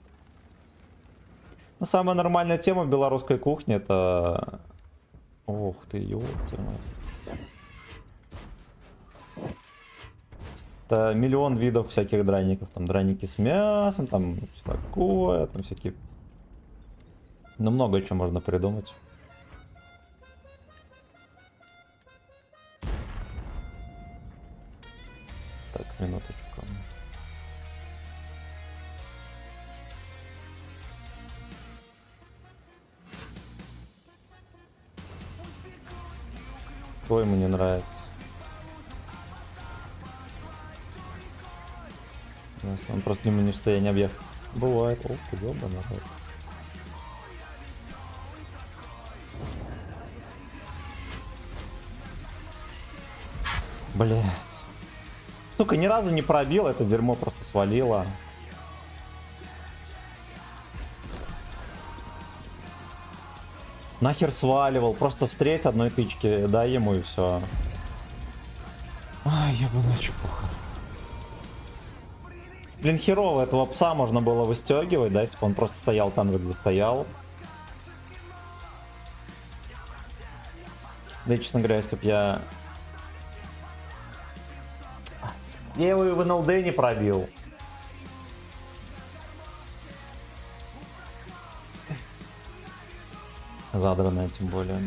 Но самая нормальная тема в белорусской кухне это... Ох ты, ёпта. Это миллион видов всяких драников. Там драники с мясом, там все такое, там всякие... Ну, много чего можно придумать. Так, минуточку. Что ему не нравится? Он просто ему не в состоянии объехать. Бывает. О, ты ёбаный рот. Блять. Сука, ни разу не пробил, это дерьмо просто свалило. Нахер сваливал, просто встреть одной тычки, дай ему и все. Ай, ебаная чепуха. Блин, херово этого пса можно было выстегивать, да, если бы он просто стоял там, где стоял. Да и, честно говоря, если бы я его и в НЛД не пробил. Задранная, тем более.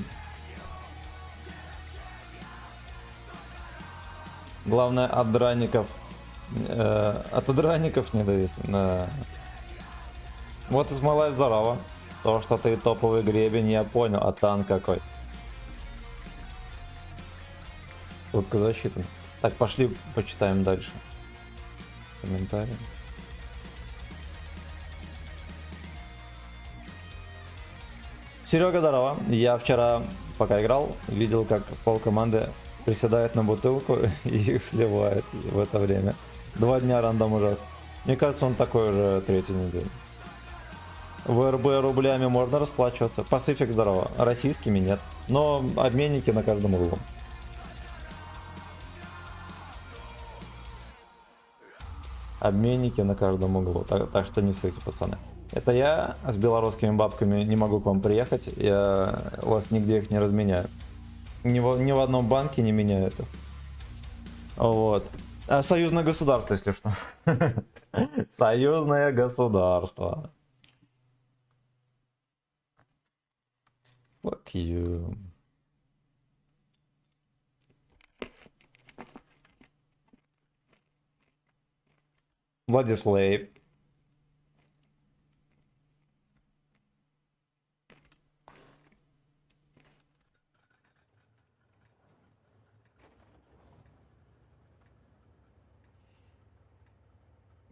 Главное, от драников не довести. Вот и смола здорово. То, что ты топовый гребень, я понял. А танк какой? Шутка защиты. Так, пошли почитаем дальше. Комментарии. Серега, здорово. Я вчера, пока играл, видел, как пол команды приседает на бутылку и их сливает в это время. 2 дня рандом ужасно. Мне кажется, он такой уже 3-ю неделю. В РБ рублями можно расплачиваться. Пасифик, здорово. Российскими нет. Но обменники на каждом углу. Обменники на каждом углу. Так что не ссыте, пацаны. Это я с белорусскими бабками не могу к вам приехать. Я у вас нигде их не разменяю. Ни в одном банке не меняю это. Вот. А союзное государство, если что. Союзное государство. Fuck you. Владислав.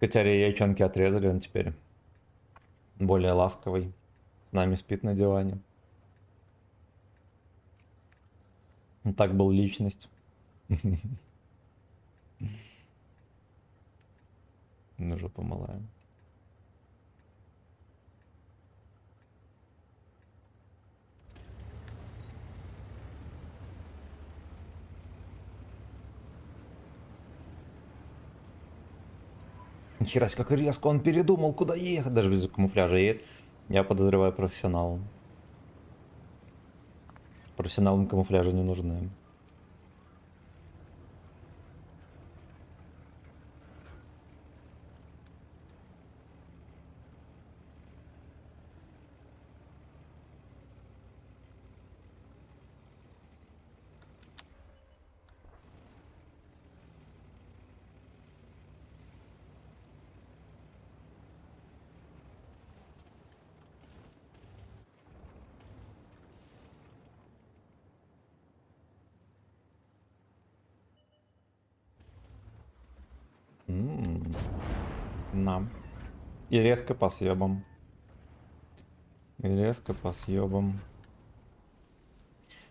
Котяре яйчонки отрезали, он теперь более ласковый. С нами спит на диване. Он так был личность. Ну же помолаем. Нихера себе, как резко он передумал, куда ехать. Даже без камуфляжа едет. Я подозреваю профессионал. Профессионалам камуфляжа не нужны. На. И резко по съебам. И резко по съебам.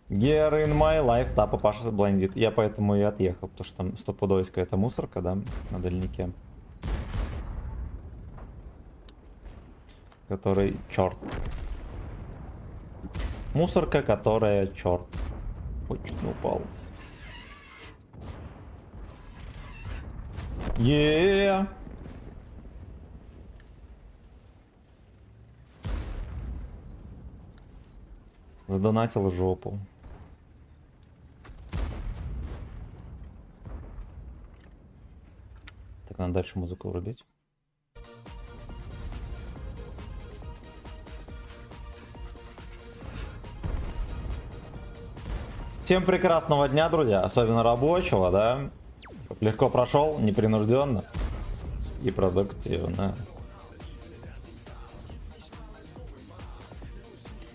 Gear in my life. Да, папаша блондит. Я поэтому и отъехал, потому что там стопудово какая-то мусорка, да, на дальнике. Который черт. Мусорка, которая черт. Ой, чуть не упал. Yeah. Задонатил жопу. Так, надо дальше музыку врубить. Всем прекрасного дня, друзья, особенно рабочего, да? Чтоб легко прошел, непринужденно и продуктивно.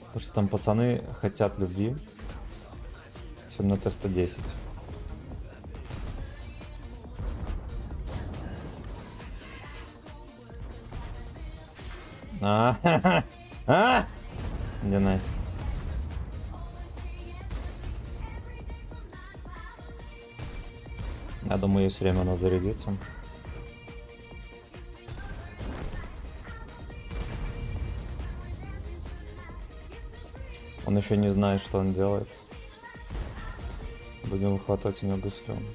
Потому что там пацаны хотят любви. Всем на Т-110. Иди нафиг. Я думаю, есть время на зарядиться. Он еще не знает, что он делает. Будем выхватывать у него гуслем.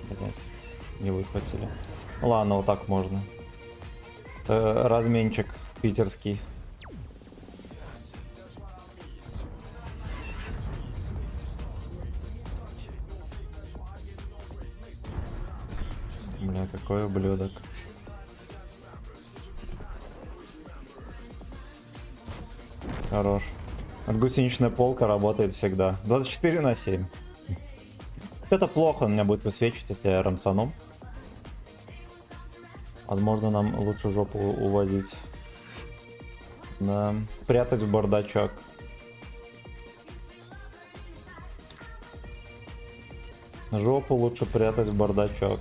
Блять, не выхватили. Ладно, вот так можно. Это разменчик питерский. Бля, какой ублюдок. Хорош. Вот гусеничная полка работает всегда. 24/7. Это плохо, он меня будет высвечивать, если я рамсану. Возможно, нам лучше жопу уводить. Да. Прятать в бардачок. Жопу лучше прятать в бардачок.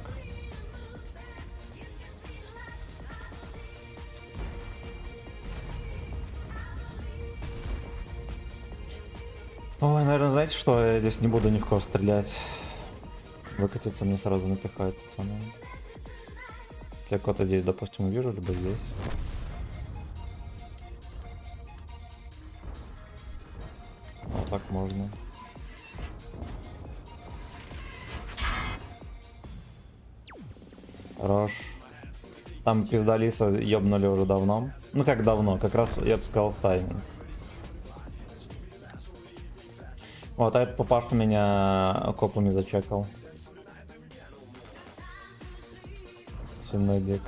Ой, наверное, знаете что? Я здесь не буду никого стрелять. Выкатиться мне сразу напихают, пацаны. Я кого-то здесь, допустим, увижу, либо здесь. Вот так можно. Хорош. Там пиздалиса ёбнули уже давно. Ну как давно, как раз я бы сказал в тайминг. Вот, а этот папаша меня копами зачекал. Свиной дик.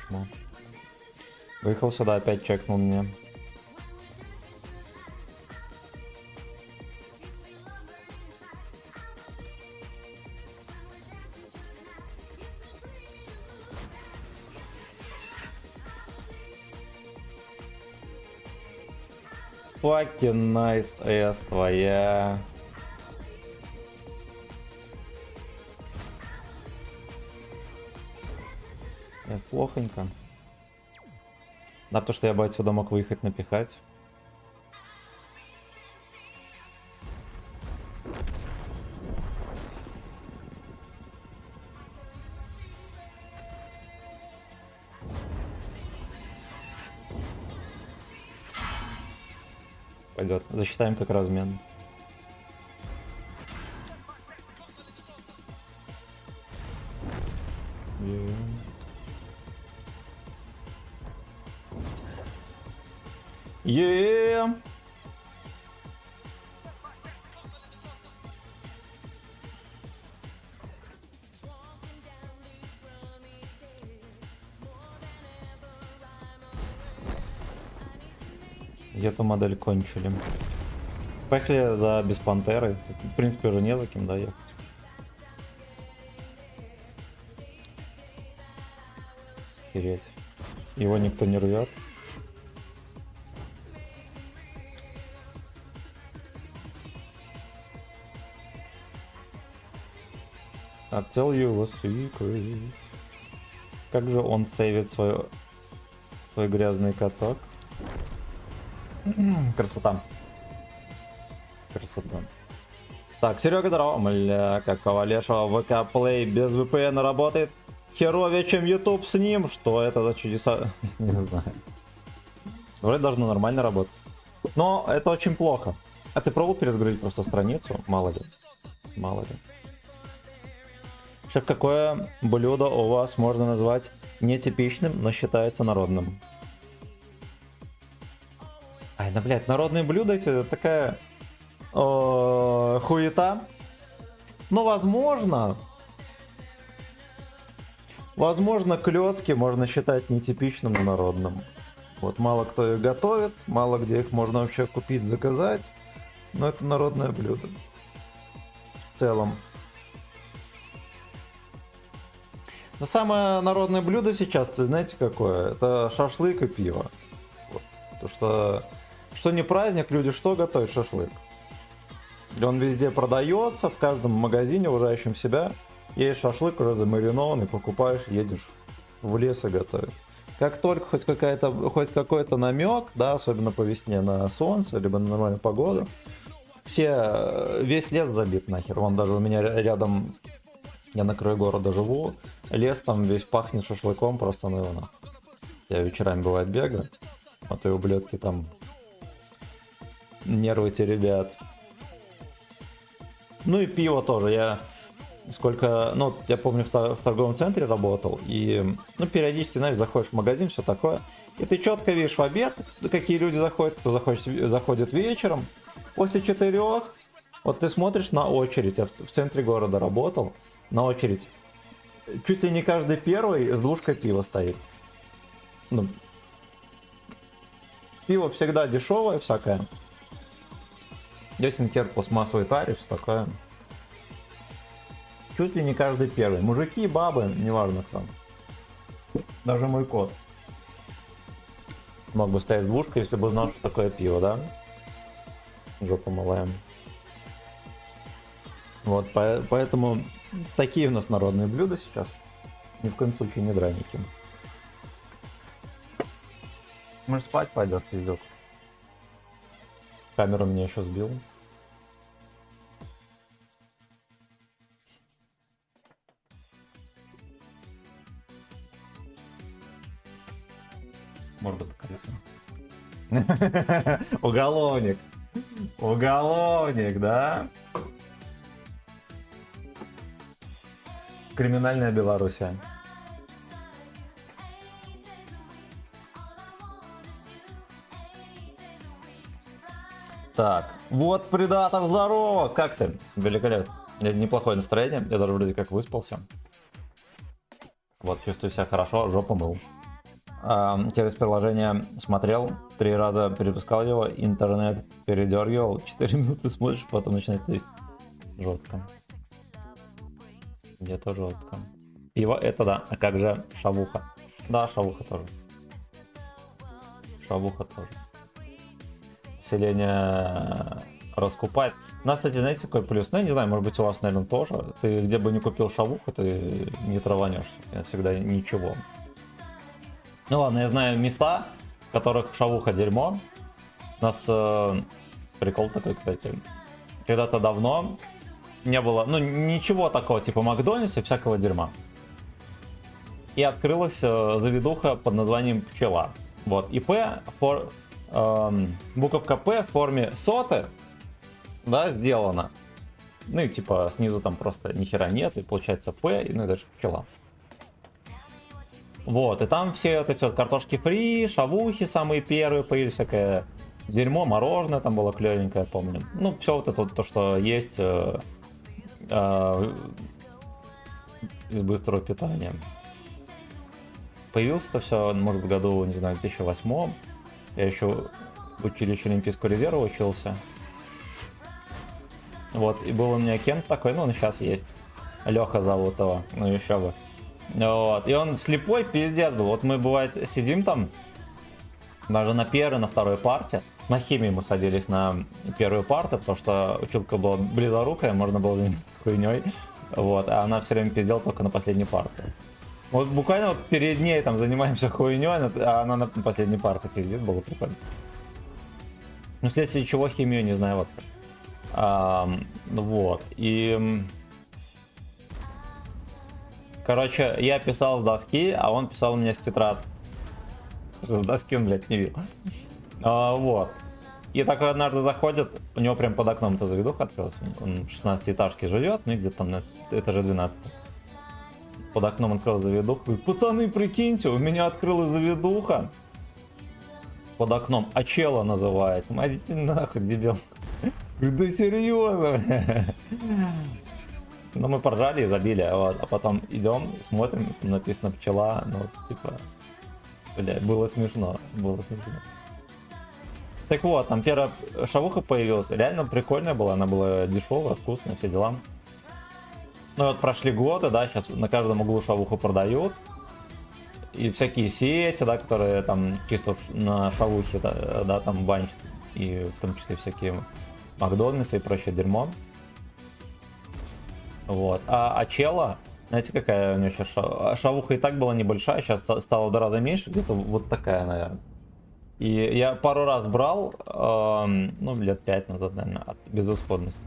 Ну. Выехал сюда, опять чекнул меня. Fucking nice ass твоя. Плохонько. Да, потому что я бы отсюда мог выехать напихать. Пойдет. Засчитаем как размен. Эту модель кончили. Поехали за без пантеры. Тут, в принципе, уже не за кем, да, ехать. Охереть. Его никто не рвет. I tell you a secret. Как же он сейвит свой грязный каток? Красота. Красота. Так, Серега, здорово. Мля, какого лешего ВК Play без VPN работает херовее, чем YouTube с ним. Что это за чудеса? Не знаю. Вроде должно нормально работать. Но это очень плохо. А ты пробовал перезагрузить просто страницу? Мало ли. Мало ли. Шеф, какое блюдо у вас можно назвать Нетипичным, но считается народным. Ай, да, блядь, народные блюда эти, это такая хуета. Но возможно, клёцки можно считать нетипичным, но народным. Вот мало кто их готовит, мало где их можно вообще купить, заказать. Но это народное блюдо. В целом. Но самое народное блюдо сейчас, знаете какое? Это шашлык и пиво. Вот. То, что не праздник, люди что готовят? Шашлык. И он везде продается, в каждом магазине, уважающем себя. Есть шашлык уже замаринованный, покупаешь, едешь в лес и готовишь. Как только хоть какой-то намек, да, особенно по весне на солнце, либо на нормальную погоду, весь лес забит нахер. Вон даже у меня рядом, я на краю города живу, лес там весь пахнет шашлыком, просто ну его нахуй. Я вечерами бывает бегаю, вот и ублюдки там нервы ребят. Ну и пиво тоже. Я помню, в торговом центре работал, и, периодически, знаешь, заходишь в магазин, все такое, и ты четко видишь в обед, какие люди заходят, кто заходит вечером, после 4, вот ты смотришь на очередь, я в центре города работал, на очередь, чуть ли не каждый первый с двушкой пива стоит. Пиво всегда дешевое всякое, ясен хер пластмассовый тариф, все такое. Чуть ли не каждый первый. Мужики, бабы, неважно кто. Даже мой кот мог бы стоять с двушкой, если бы знал, что такое пиво, да? Жопу мылаем. Вот, поэтому такие у нас народные блюда сейчас. Ни в коем случае не драники. Может, спать пойдешь, пиздец. Камеру меня еще сбил. Морда покорисна. Уголовник. Уголовник, да? Криминальная Белоруссия. Так, вот предатор, здорово! Как ты? Великолепно. Неплохое настроение, я даже вроде как выспался. Вот, чувствую себя хорошо, жопу мыл. Через приложение смотрел, 3 раза перепускал его, интернет передергивал, 4 минуты смотришь, потом начинает тырить. Жестко. Где-то жестко. Пиво это да, а как же шавуха? Да, шавуха тоже. Шавуха тоже. Население раскупает. У нас, кстати, знаете, какой плюс? Ну, я не знаю, может быть, у вас, наверное, тоже. Ты где бы не купил шавуху, ты не траванешься. Всегда ничего. Ну ладно, я знаю места, в которых шавуха дерьмо. У нас прикол такой, кстати. Когда-то давно не было, ничего такого, типа Макдональдса и всякого дерьма. И открылась заведуха под названием Пчела. Вот, ИП, буковка П в форме соты, да, сделана. Ну и типа снизу там просто ни хера нет, и получается П, и дальше Пчела. Вот, и там все вот эти вот картошки фри, шавухи самые первые появились, всякое дерьмо, мороженое там было клевенькое, помню. Ну, все вот это вот, то, что есть из быстрого питания. Появилось это все, может, в году, не знаю, в 2008. Я еще в училище Олимпийского резерва учился. Вот, и был у меня Кент такой, он сейчас есть. Леха зовут его, еще бы. Вот, и он слепой пиздец был. Вот мы, бывает, сидим там, даже на первой, на второй парте. На химии мы садились на первую парту, потому что училка была близорукая, можно было заниматься хуйней. Вот, а она все время пиздела только на последней парте. Вот буквально вот перед ней там занимаемся хуйней, а она на последней парте пиздит, было прикольно. Ну, вследствие чего химию не знаю вот. Вот, и... Короче, я писал с доски, а он писал у меня с тетрадки. С доски он, блядь, не видел. Вот. И такой однажды заходит, у него прям под окном эта заведуха открылась. Он в 16-этажке живет, ну и где-то там на этаже 12. под окном открыл заведуху. Говорит, пацаны, прикиньте, у меня открылась заведуха под окном. Ачела называется. Идите нахуй, дебил. Да серьезно? Ну мы поржали и забили, вот. А потом идем, смотрим, там написано пчела, ну типа, бля, было смешно, было смешно. Так вот, там первая шавуха появилась, реально прикольная была, она была дешевая, вкусная, все дела. Ну вот прошли годы, да, сейчас на каждом углу шавуху продают. И всякие сети, да, которые там чисто на шавухе, да, там банчат. И в том числе всякие Макдональдсы и прочее дерьмо. Вот. А чела, знаете, какая у него сейчас шавуха и так была небольшая, сейчас стала в 2 раза меньше, где-то вот такая, наверное. И я пару раз брал, ну, лет 5 назад, наверное, от безысходности.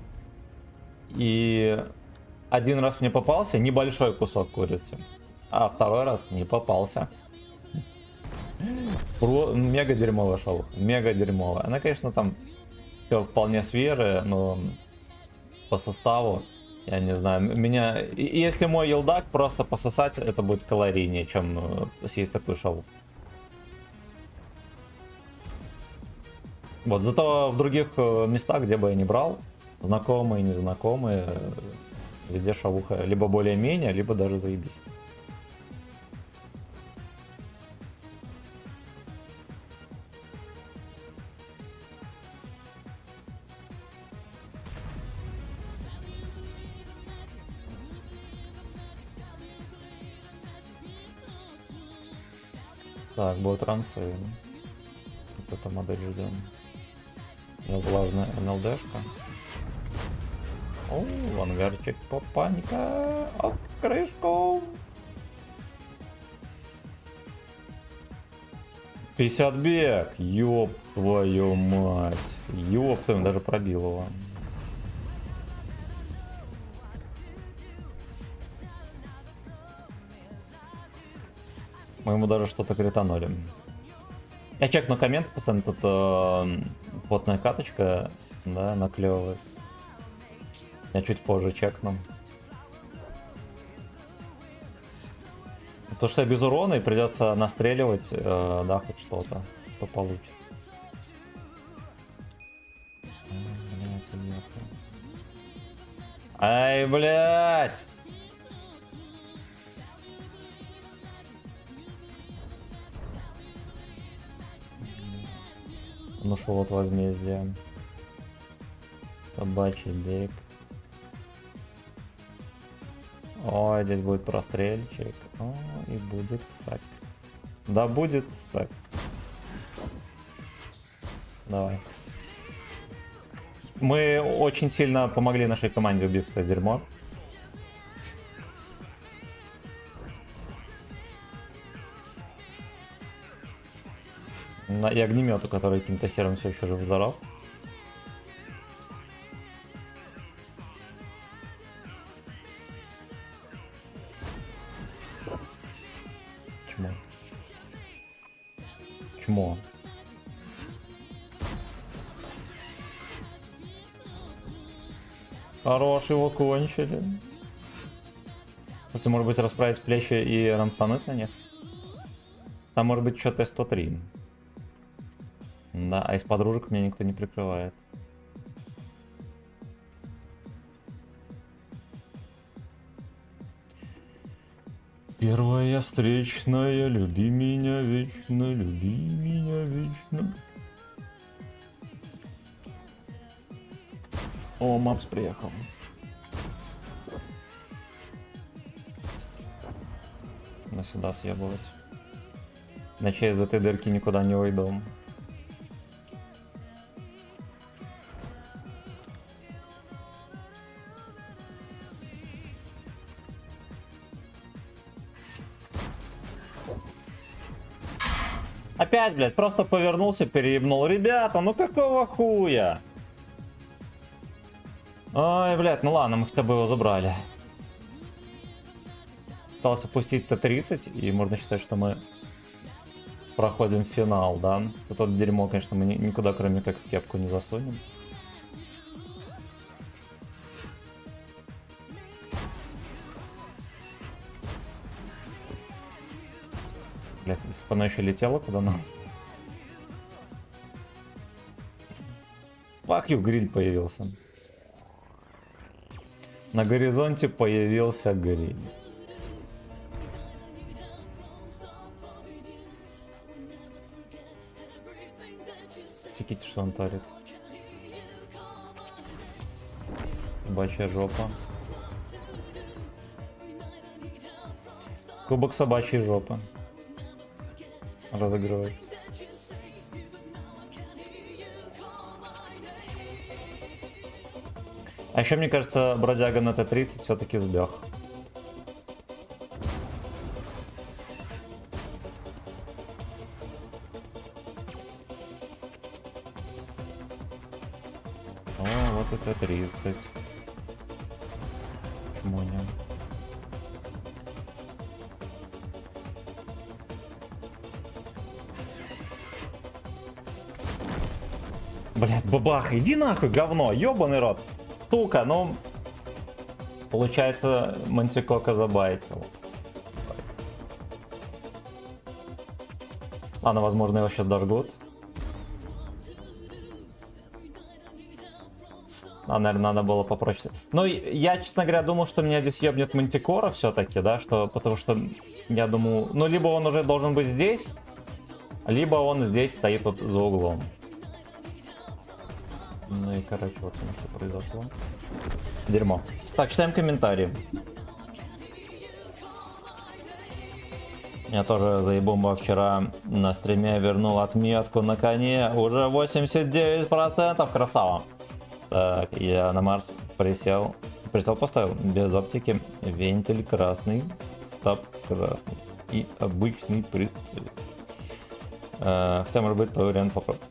И один раз мне попался небольшой кусок курицы, а второй раз не попался. Мега дерьмовая шавуха, мега дерьмовая. Она, конечно, там все вполне свежая, но по составу, я не знаю, меня... Если мой елдак просто пососать, это будет калорийнее, чем съесть такую шавуху. Вот, зато в других местах, где бы я ни брал, знакомые, незнакомые, везде шавуха либо более-менее, либо даже заебись. Так, будет рансы. Вот эта модель ждем. Влажная НЛДшка. О, ангарчик, папанька. Об крышку. 50 бег. Ёб твою мать. Ёб твою, даже пробил его. Мы ему даже что-то кританули. Я чекну коммент, пацаны, тут плотная каточка, да, наклевывает. Я чуть позже чекну. Потому что я без урона и придется настреливать, да, хоть что-то, что получится. Ай, блядь! Ну что, вот возмездие. Собачий бег. Ой, здесь будет прострельчик. О, и будет сак. Да будет сак. Давай. Мы очень сильно помогли нашей команде, убив это дерьмо. И огнемету, который каким-то хером все еще жив-здоров. Чмо. Чмо. Хорош, его кончили. Слушайте, может быть, расправить плечи и рамсануть на них? Там может быть что-то Т-103. Да, а из подружек меня никто не прикрывает. Первая встречная, люби меня вечно, люби меня вечно. О, Мапс приехал. На сюда съебывать. Иначе из этой дырки никуда не уйду. Опять, блядь, просто повернулся, переебнул. Ребята, ну какого хуя? Ой, блядь, ну ладно, мы хотя бы его забрали. Осталось опустить Т-30, и можно считать, что мы проходим финал, да? Это дерьмо, конечно, мы никуда, кроме как в кепку, не засунем. Она еще летела куда-то. Fuck you, гриль появился. На горизонте появился гриль. Секите, что он творит. Собачья жопа. Кубок собачьей жопы. Разыгрывается. А еще, мне кажется, бродяга на Т-30 все-таки сбег. О, вот и Т-30. Почему нет? Блять, бабах, иди нахуй, говно, ебаный рот. Сука, ну... Получается, Мантикока забайтил. Ладно, возможно, его сейчас дожгут. А, наверное, надо было попроще. Ну, я, честно говоря, думал, что меня здесь ебнет Мантикора все-таки, да, что... Потому что я думаю... Ну, либо он уже должен быть здесь, либо он здесь стоит вот за углом. Ну и, короче, вот оно что произошло. Дерьмо. Так, читаем комментарии. Я тоже заебумба вчера на стриме вернул отметку на коне. Уже 89%. Красава. Так, я на Марс присел. Прицел поставил. Без оптики. Вентиль красный. Стоп красный. И обычный прицел. Хотя, может быть, твой вариант попробуй.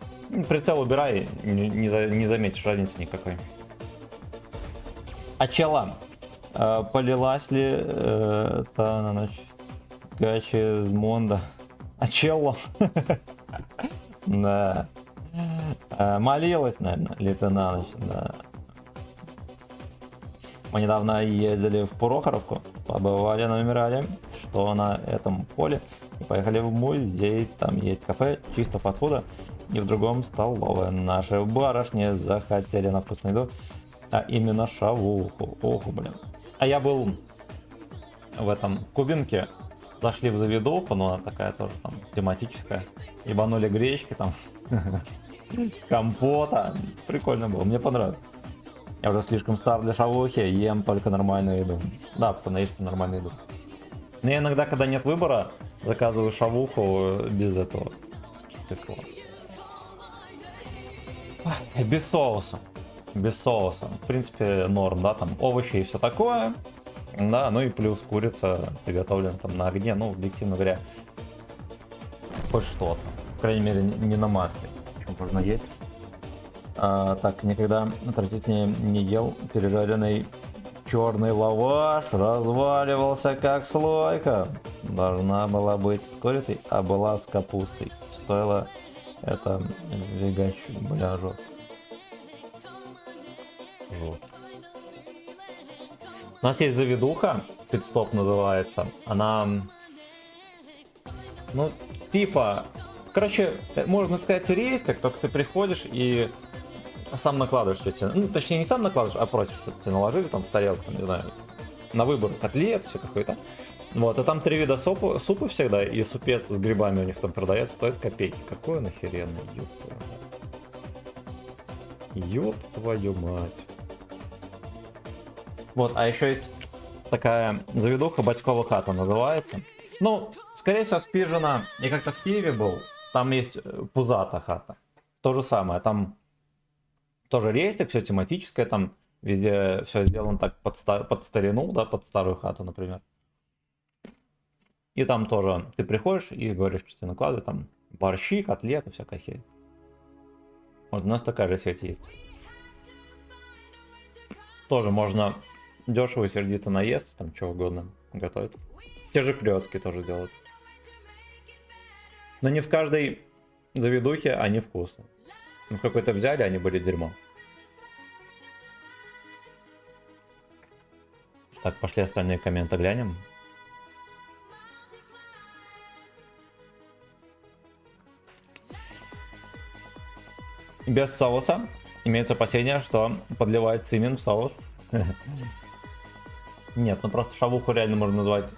Прицел убирай, не заметишь разницы никакой. А чела, полилась ли та на ночь гачи из Монда? А чело? Да. Молилась, наверное, ли-то на ночь, да. Мы недавно ездили в Прохоровку, побывали на Мемориале, что на этом поле, и поехали в музей, там есть кафе, чисто фастфуда. И в другом столовая. Наши барышни захотели на вкусную еду, а именно шавуху. Ох, блин. А я был в этом Кубинке. Зашли в заведуху, но она такая тоже там тематическая. Ебанули гречки там. Компота. Прикольно было, мне понравилось. Я уже слишком стар для шавухи, ем только нормальную еду. Да, пацаны, ешьте нормальную еду. Но я иногда, когда нет выбора, заказываю шавуху без этого. Какого? Без соуса. Без соуса. В принципе, норм, да, там овощи и все такое. Да, ну и плюс курица приготовлена там на огне, ну, объективно говоря, хоть что-то. По крайней мере, не на масле. Чем можно есть. Так, никогда отвратительнее не ел пережаренный черный лаваш. Разваливался как слойка. Должна была быть с курицей, а была с капустой. Стоило это вегач, бля, жопа. Вот. У нас есть заведуха, пидстоп называется. Она, ну, типа, короче, можно сказать рейстик, только ты приходишь и сам накладываешь, что тебе, ну, точнее, не сам накладываешь, а просишь, чтобы тебе наложили там в тарелку, там, не знаю, на выбор котлет, все какой-то. Вот, а там 3 вида супа всегда, и супец с грибами у них там продается, стоит копейки. Какой он охеренный, ёб твою мать. Ёб твою мать. Вот, а еще есть такая заведуха, Батькова хата называется. Ну, скорее всего, спижена. Я как-то в Киеве был, там есть пузата хата. То же самое, там тоже рейстик, все тематическое, там везде все сделано так под старину, да, под старую хату, например. И там тоже ты приходишь и говоришь, что тебе накладывают, там борщи, котлеты, всякая херь. Вот у нас такая же сеть есть. Тоже можно дешево и сердито наесться, там что угодно готовить. Те же клёцки тоже делают. Но не в каждой заведухе они вкусны. Ну, какой-то взяли, они были дерьмо. Так, пошли остальные комменты глянем. без соуса. Имеется опасение, что подливает цимин в соус. Нет, ну просто шавуху реально можно назвать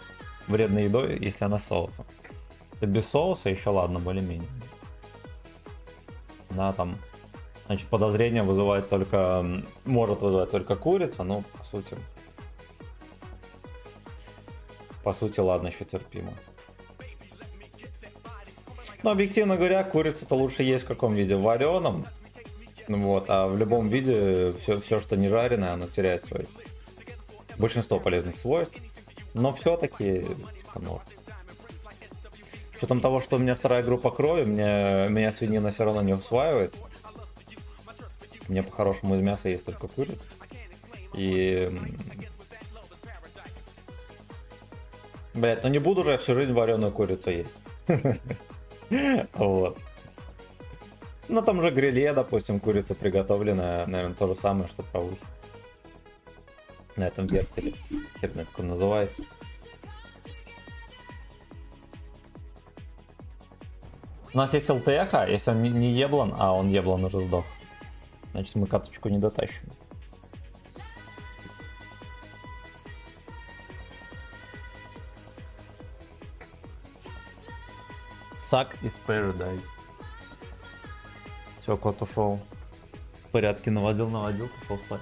вредной едой, если она с соусом. Это без соуса еще ладно, более-менее. Она там, значит, подозрение вызывает только, может вызывать только курица, но по сути, ладно, еще терпимо. Но объективно говоря, курицу-то лучше есть в каком виде? В вареном. Вот, а в любом виде все, что не жареное, оно теряет свой большинство полезных свойств. Но все-таки, типа, норм. С учетом того, что у меня вторая группа крови, меня свинина все равно не усваивает. Мне по-хорошему из мяса есть только курица. И... Блять, ну не буду же я всю жизнь вареную курицу есть. Вот. На том же гриле, допустим, курица приготовленная, наверное, то же самое, что шавухи. На этом вертеле. Хер знает, как он называется. У нас есть ЛТХ, если он не еблан, а он еблан уже сдох. Значит, мы каточку не дотащим. Suck is paradise. Все, кот ушел. Порядки наводил, пошел спать.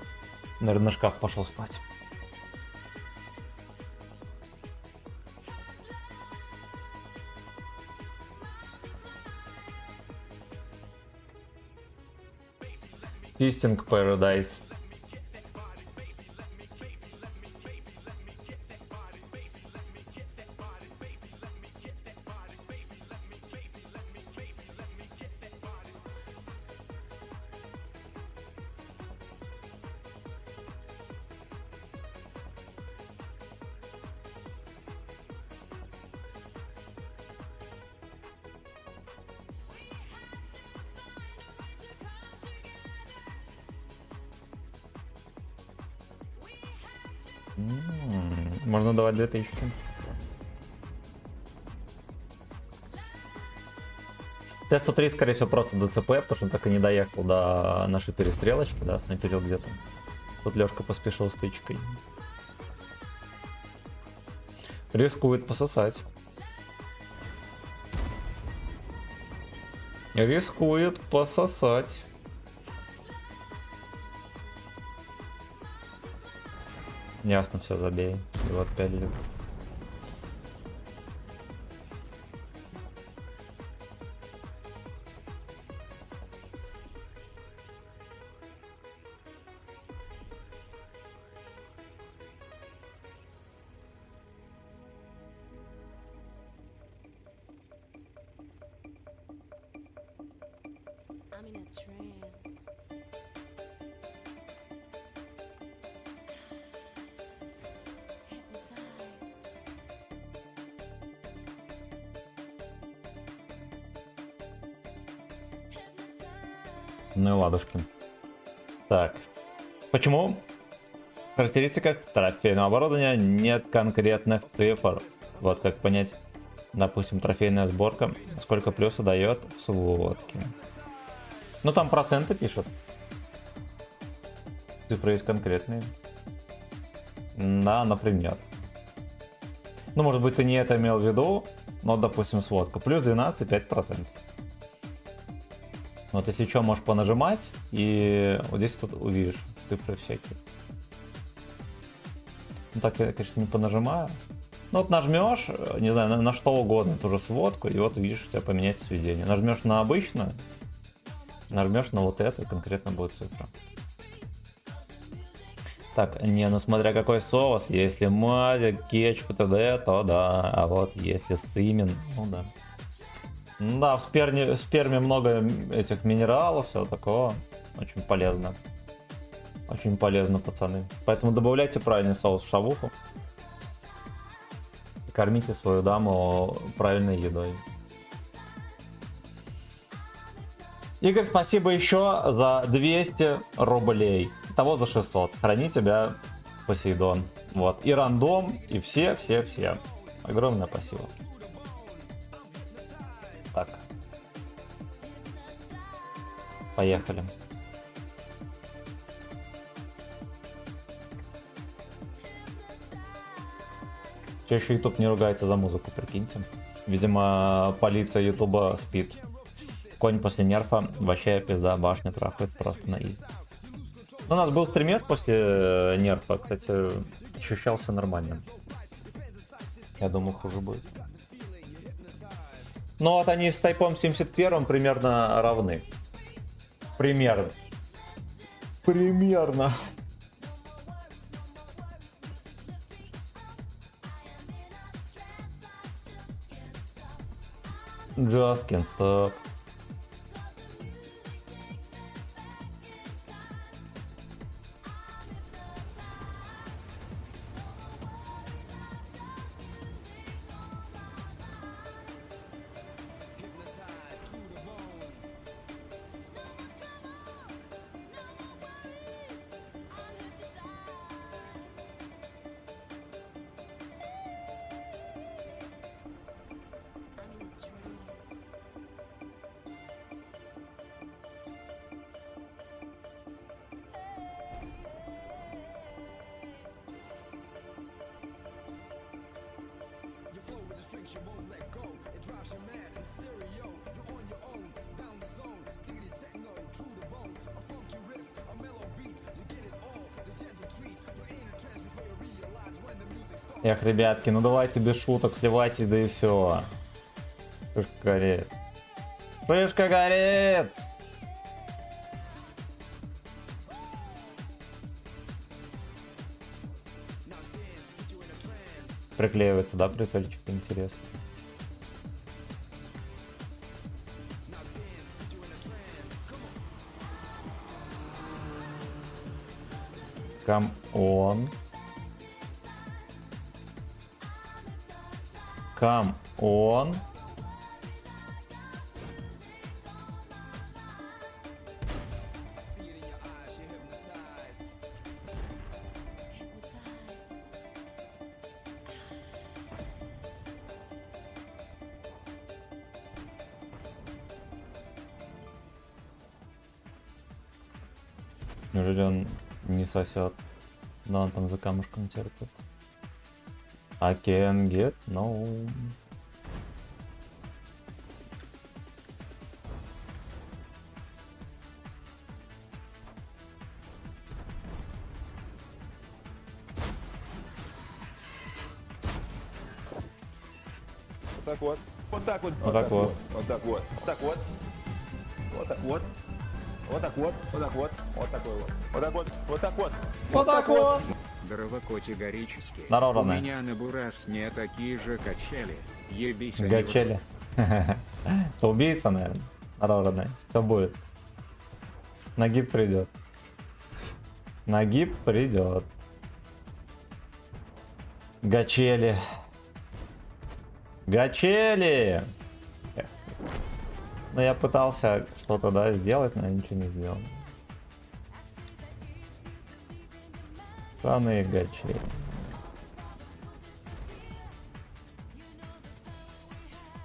Наверное, на шкаф пошел спать. Feasting Paradise. Можно давать 2000. Т-103, скорее всего, просто ДЦП, потому что он так и не доехал до нашей перестрелочки, да, снайперил где-то. Тут Лёшка поспешил с тычкой. Рискует пососать. Рискует пососать. Ясно, все, забей. И вот 5 лет. I'm in a trance. Ну и ладушки. Так. Почему в характеристиках трофейного оборудования нет конкретных цифр? Вот как понять. Допустим, трофейная сборка. Сколько плюса дает в сводке. Ну там проценты пишут. Цифры есть конкретные. Да, например. Ну, может быть, ты не это имел в виду, но, допустим, сводка. Плюс 12, 5%. Вот если что, можешь понажимать, и вот здесь тут увидишь цифры всякие. Ну так я, конечно, не понажимаю. Ну вот нажмешь, не знаю, на что угодно, ту же сводку, и вот видишь, у тебя поменяется сведение. Нажмешь на обычную, нажмешь на вот это, и конкретно будет цифра. Так, не, ну смотря какой соус, если мазик, кетчуп, т.д., то да, а вот если сымин, ну да. Да, в сперме много этих минералов, всего такого. Очень полезно. Очень полезно, пацаны. Поэтому добавляйте правильный соус в шавуху. И кормите свою даму правильной едой. Игорь, спасибо еще за 200 рублей. Того за 600. Храни тебя, Посейдон. Вот. И рандом, и все. Огромное спасибо. Так. Поехали. Все еще YouTube не ругается за музыку, прикиньте. Видимо, полиция Ютуба спит. Конь после нерфа вообще пизда, башня трахает просто на и. У нас был стримец после нерфа, кстати, ощущался нормально. Я думал, хуже будет. Но вот они с Тайпом 71 примерно равны. Примерно. Примерно. Just can't stop. Эх, ребятки, ну давайте без шуток, сливайте, да и все. Шишка горит. Шишка горит! Приклеивается, да, прицельчик? Интересно. Come on. Come on. Неужели он не сосет? Но он там за камушком терпит. I can get no. Вот так вот. Вот так вот. Вот так вот. Вот так вот. Вот так вот. Вот так вот. Вот так вот. Вот так вот. Вот такой вот. Вот так вот. Вот так вот. Вот так вот. Здорово, категорически. Здорово, У Рэй. меня на Бурасне такие же качели. Ебись они. Гачели. Это убийца, наверное. Здорово, все будет. Нагиб придет. Нагиб придет. Гачели. Гачели! Ну я пытался что-то, да, сделать, но я ничего не сделал. Сраные гачели.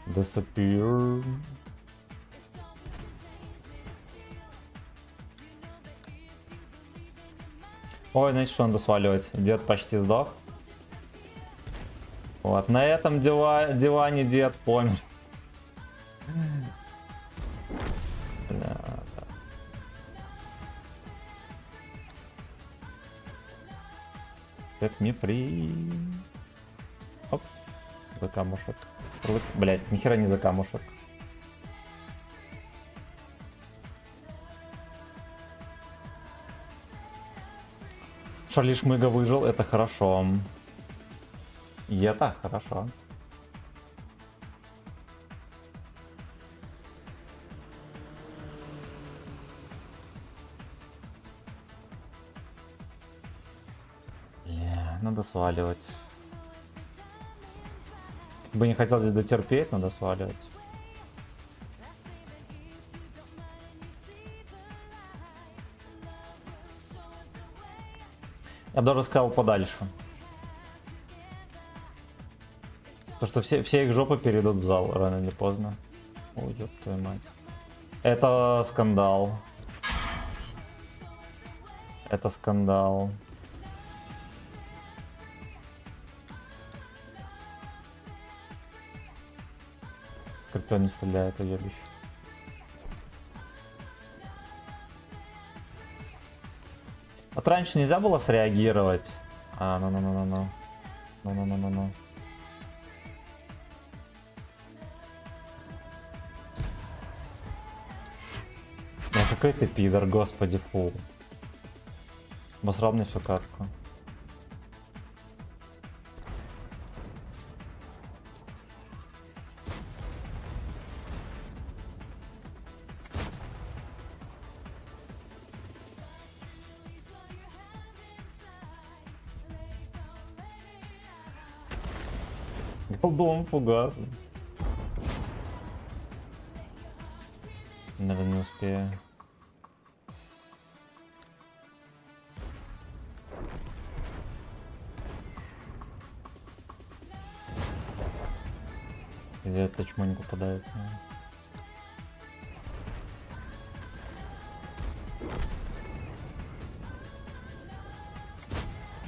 Disappear. Ой, значит, что надо сваливать. Дед почти сдох. Вот, на этом диване дед помер. Бля, да. Set me free. Оп. За камушек. Блять, нихера не за камушек. Шарли Шмыга выжил, это хорошо. И это хорошо. Бля, надо сваливать. Как бы не хотел здесь дотерпеть, надо сваливать. Я бы даже сказал подальше. Потому что все их жопы перейдут в зал рано или поздно. Ой, ёб твою мать. Это скандал. Это скандал. Скорпион не стреляет, уебище. Вот раньше нельзя было среагировать. А, ну. Ну. Какой ты пидор, господи, фу. Обосрал мне всю катку. Голдом фугас. Наверное, не успею. Где-то чмо не попадает.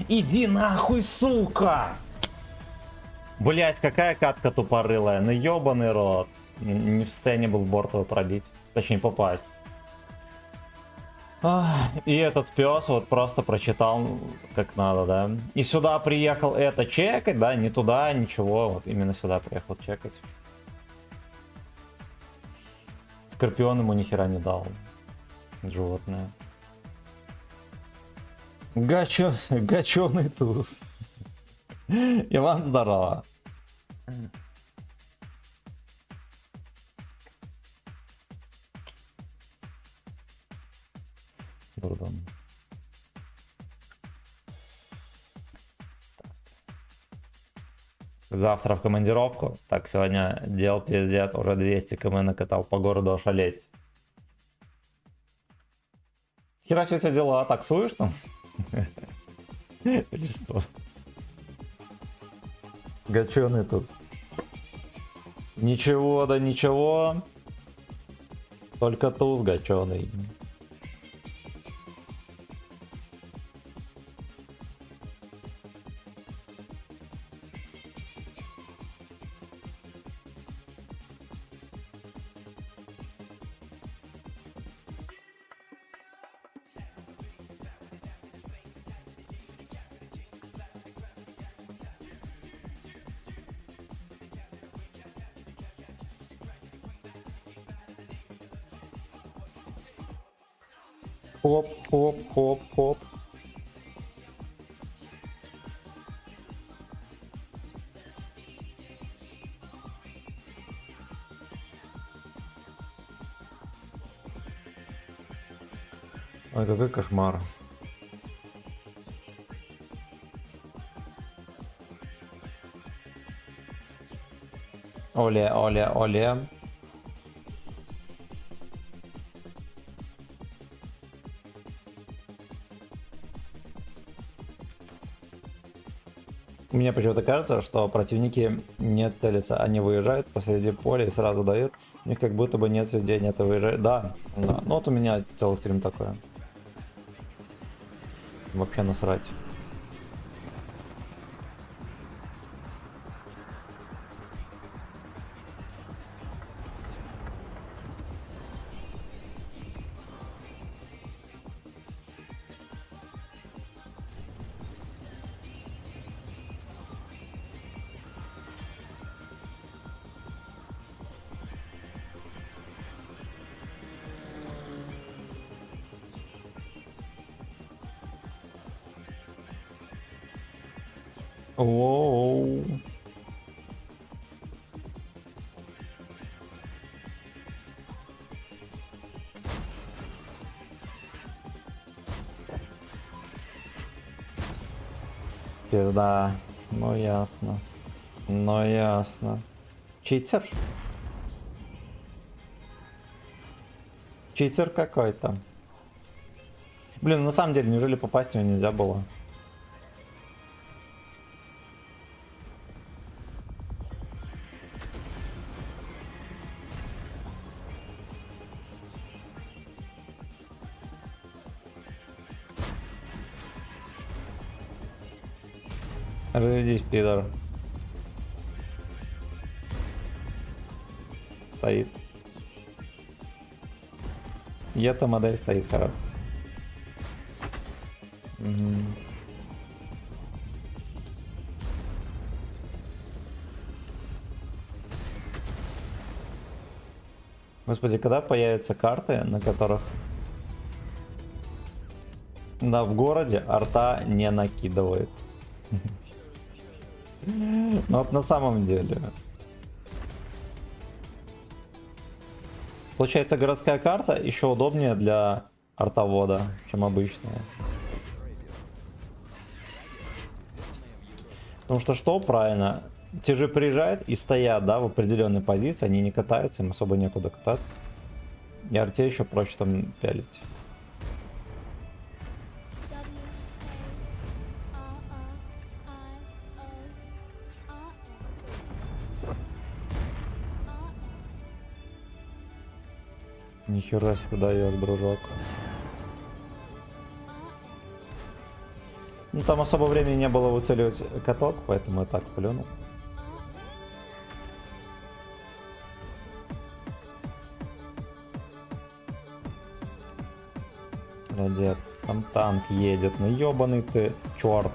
Иди нахуй, сука! Блять, какая катка тупорылая, ну ёбаный рот. Не в состоянии был бортовый пробить, точнее попасть. И этот пес вот просто прочитал как надо, да. И сюда приехал это чекать, да, не туда, ничего, вот именно сюда приехал чекать. Скорпион ему ни хера не дал. Животное. Гаченый туз. Иван, здорово. Дурдом. Завтра в командировку. Так, сегодня дел пиздец. Уже 200 км накатал по городу, ошалеть. Хера себе все дела. Таксуешь там? Или что? Гаченый тут. Ничего, да ничего. Только туз гаченый. Хоп, хоп, хоп, хоп. Ой, какой кошмар. Оле, оле, оле. Мне почему-то кажется, что противники не целятся, они выезжают посреди поля и сразу дают. У них как будто бы нет сведения, это выезжает. Да. Ну вот у меня целый стрим такой. Вообще насрать. Воу. Пизда. Ну ясно. Ну ясно. Читер? Читер какой-то. Блин, на самом деле, неужели попасть в него нельзя было? Разойдись, пидор. Стоит. И эта модель стоит, хорошо. Мгм. Господи, когда появятся карты, на которых... Да, в городе арта не накидывает. Ну вот на самом деле. Получается, городская карта еще удобнее для артовода, чем обычная. Потому что правильно? Те же приезжают и стоят, да, в определенной позиции, они не катаются, им особо некуда кататься. И арте еще проще там пялить. Нихера себе даешь, дружок. Ну там особо времени не было выцеливать каток, поэтому я так плюнул. Дед, там танк едет, ну ебаный ты, черт.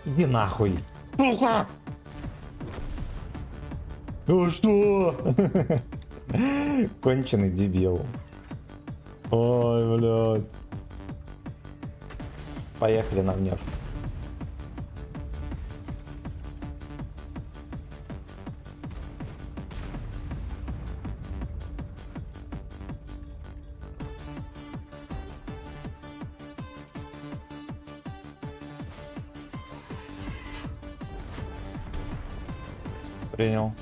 Иди нахуй. Сука! Ну что? Конченый дебил. Ой, блядь. Поехали на внешку. Принял.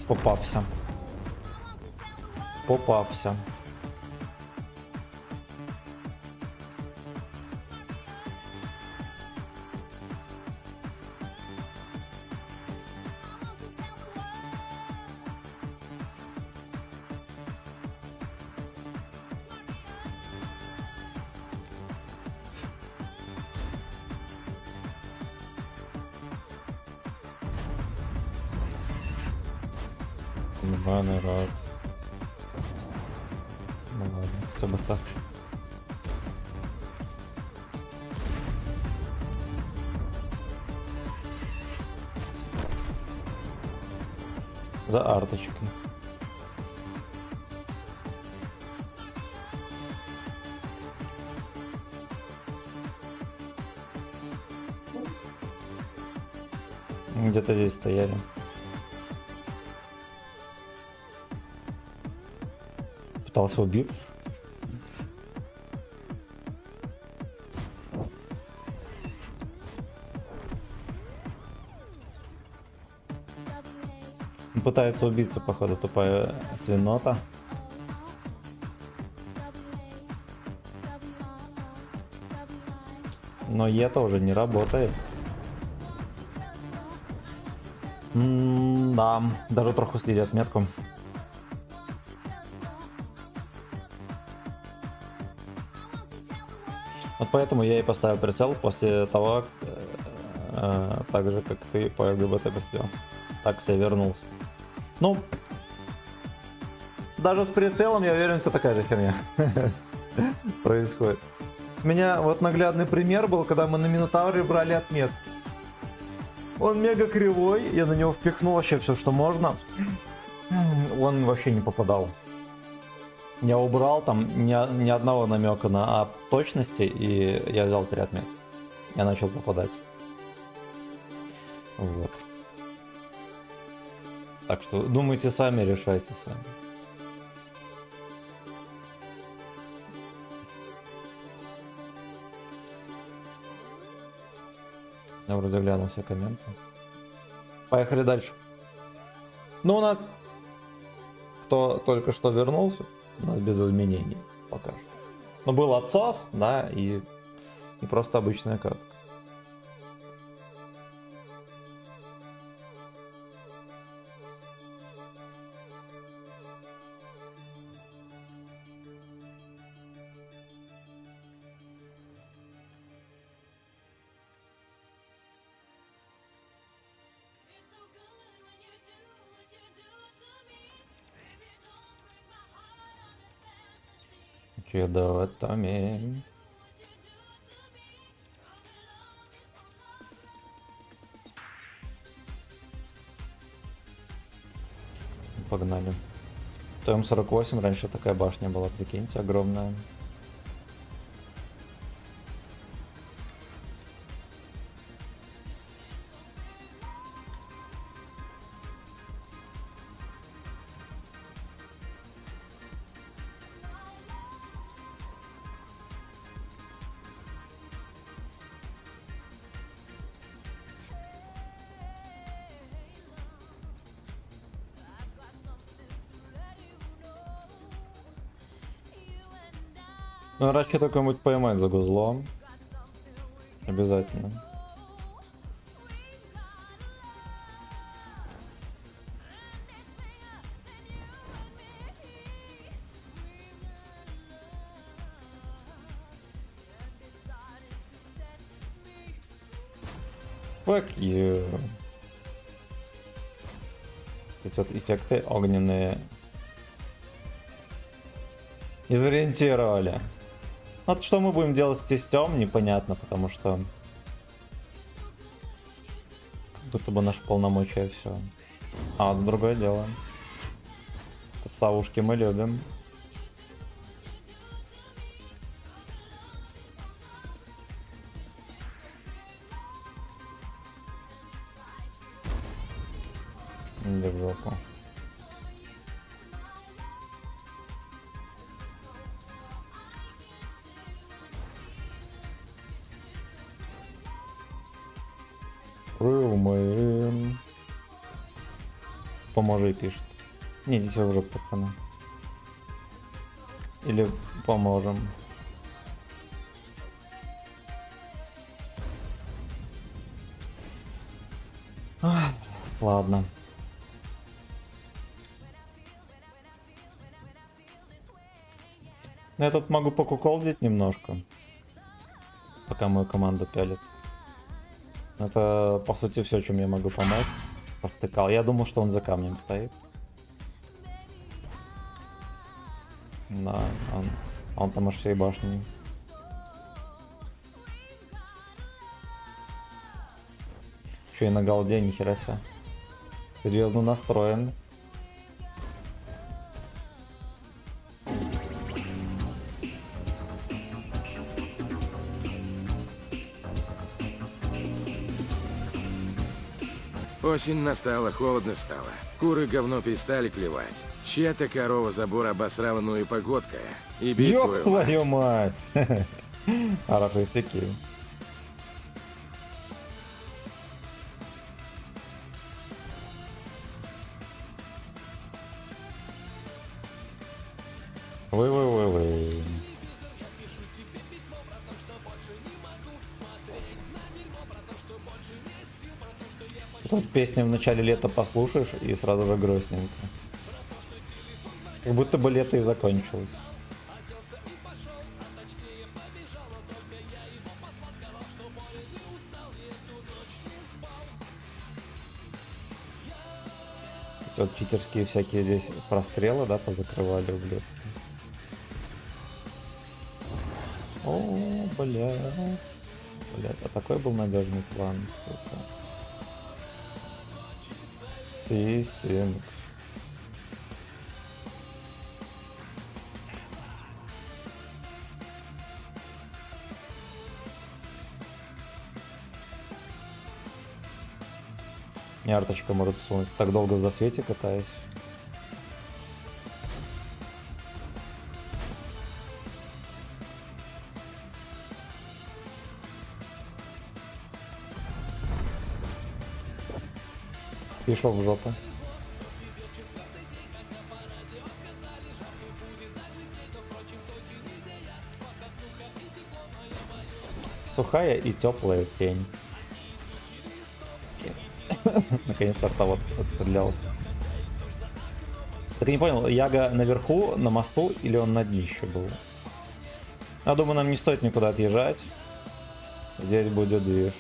Попався. Попався. Ебаный рот. Ну ладно, хотя бы так. За арточкой. Где-то здесь стояли. Пытался убиться. Пытается убиться, походу, тупая свинота. Но это уже не работает. Да, даже троху слили отметку. Вот поэтому я и поставил прицел после того, так же как ты по ЛГБТ сделал. Так себя вернулся. Ну, даже с прицелом, я уверен, все такая же херня происходит. У меня вот наглядный пример был, когда мы на Минотавре брали отметки. Он мега кривой, я на него впихнул вообще все, что можно. Он вообще не попадал. Я убрал там ни одного намека на точности, и я взял 3 отметки. Я начал попадать. Вот. Так что думайте сами, решайте сами. Я вроде глянул все комменты. Поехали дальше. Ну, у нас только что вернулся. У нас без изменений пока что. Но был отсос, да, и просто обычная катка. Чудотами. Погнали. ТМ-48, раньше такая башня была, прикиньте, огромная. Ну, раньше какой-нибудь поймать за гузлом. Обязательно. Fuck you. Эти вот эффекты огненные изориентировали. Вот что мы будем делать с тестем, непонятно, потому что как будто бы наши полномочия все. А вот другое дело. Подставушки мы любим. Иди в жопу. Румын. Поможи, пишет. Не, идите в жопу, пацаны. Или поможем. Ах, ладно. Ну, я тут могу покуколдить немножко, пока мою команду пялит. Это, по сути, все, чем я могу помочь. Повтыкал. Я думал, что он за камнем стоит. Да, он там аж всей башней. Еще и на голде, нихера себе. Серьезно настроен. Осень настала, холодно стало. Куры говно перестали клевать. Чья-то корова забор обосрала, ну и погодкая. И бить Ёб твою мать! Арафистики. Вы. Тут песню в начале лета послушаешь и сразу же грустненько. Как будто бы лето и закончилось. Вот читерские всякие здесь прострелы, да, позакрывали, ублюдки. О, блядь, а такой был надежный план, сука. Истинно. Не арточка может сунуть. Так долго в засвете катаюсь. Пішов в жопу. Сухая и теплая тень. Наконец-то вот отстрелялся. Так и не понял, Яга наверху, на мосту, или он на днище был? Я думаю, нам не стоит никуда отъезжать. Здесь будет движ.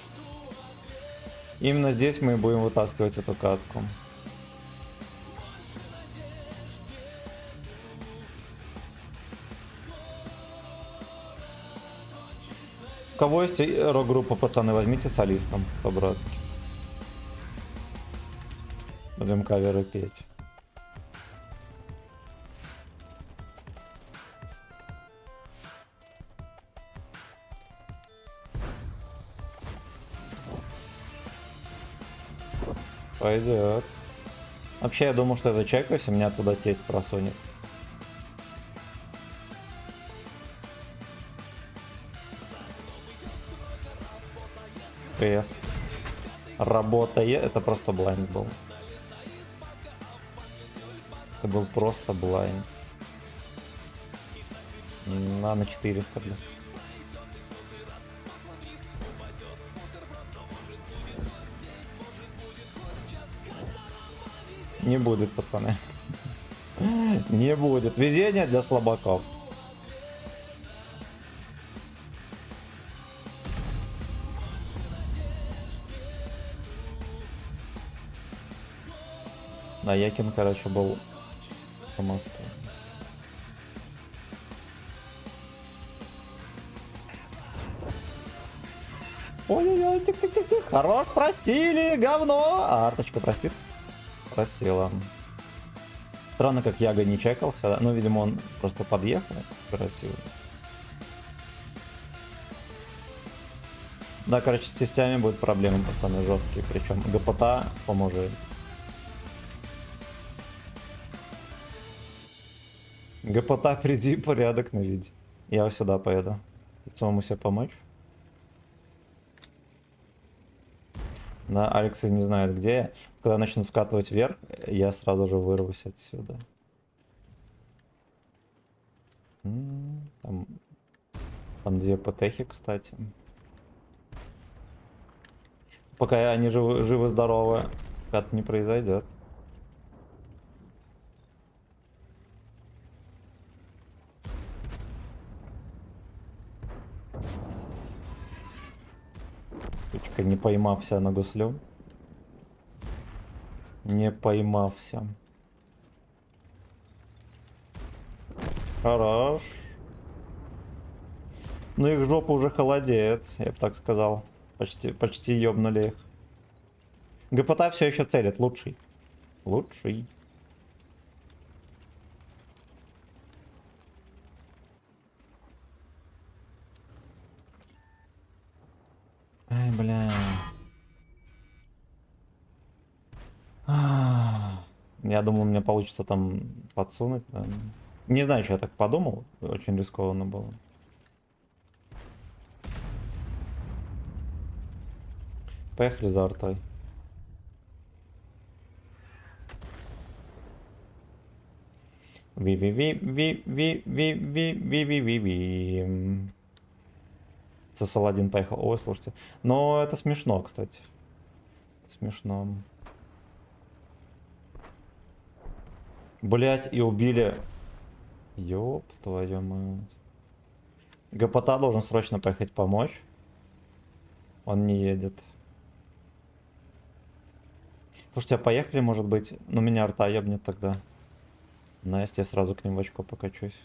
Именно здесь мы будем вытаскивать эту катку. У кого есть рок-группа, пацаны, возьмите солистом по-братски. Будем каверы петь. Пойдет. Вообще, я думаю, что я зачекаюсь, и меня туда теть просунет. ПС. Работает. Это просто блайнд был. Это был просто блайнд. На 400, блин. Не будет, пацаны. Не будет. Везение для слабаков. Да, Якин, короче, был по мосту. Ой-ой-ой, тик-тик-тик-тик. Хорош, простили, говно. А арточка простит? Простила. Странно, как Яга не чекался, да? Ну, видимо, он просто подъехал. Красиво. Да, короче, с частями будет проблемы, пацаны, жесткие. Причем ГПТ поможет. ГПТ, приди, порядок наведи. Я сюда поеду. Самому себе помочь. Да, Алекс не знает, где я. Когда начну скатывать вверх, я сразу же вырвусь отсюда. Там 2 ПТХи, кстати. Пока они живы-здоровы, кат не произойдет. Сучка, не поймався на гуслю. Не поймався. Хорош. Ну их жопа уже холодеет, я бы так сказал. Почти ёбнули их. ГПТ все еще целит. Лучший. Лучший. Ай, бля. Я думал, у меня получится там подсунуть. Да. Не знаю, что я так подумал. Очень рискованно было. Поехали за артой. Ви-ви-ви-ви-ви-ви-ви-ви-ви-ви. Саладин поехал. Ой, слушайте. Но это смешно, кстати. Смешно. Блять, и убили. Ёб твою мать. ГПТ должен срочно поехать помочь. Он не едет. Слушайте, а поехали, может быть. Ну, меня арта ебнет тогда. Настя, я сразу к ним в очко покачусь.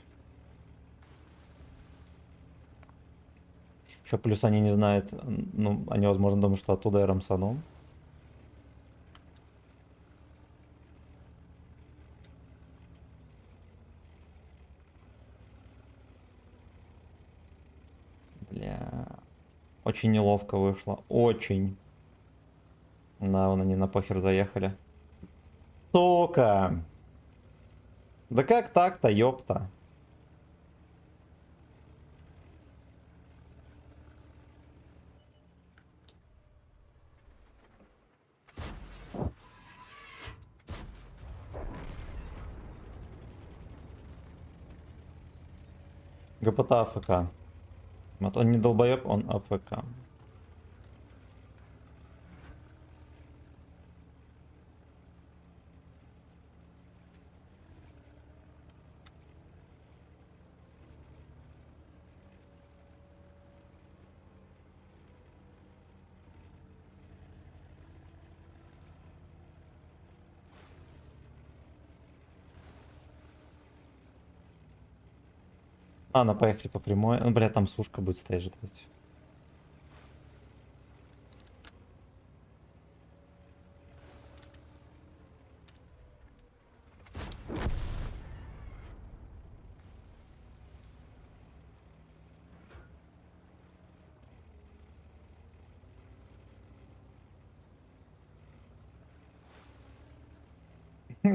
Еще плюс они не знают. Ну, они, возможно, думают, что оттуда я рамсанул. Бля. Очень неловко вышло. Очень. Да, вон они на похер заехали. Сука! Да как так-то, ёпта? ГПТ АФК. Вот он не долбоеб, он АФК. Ладно, поехали по прямой. Ну, бля, там сушка будет стоять ждать.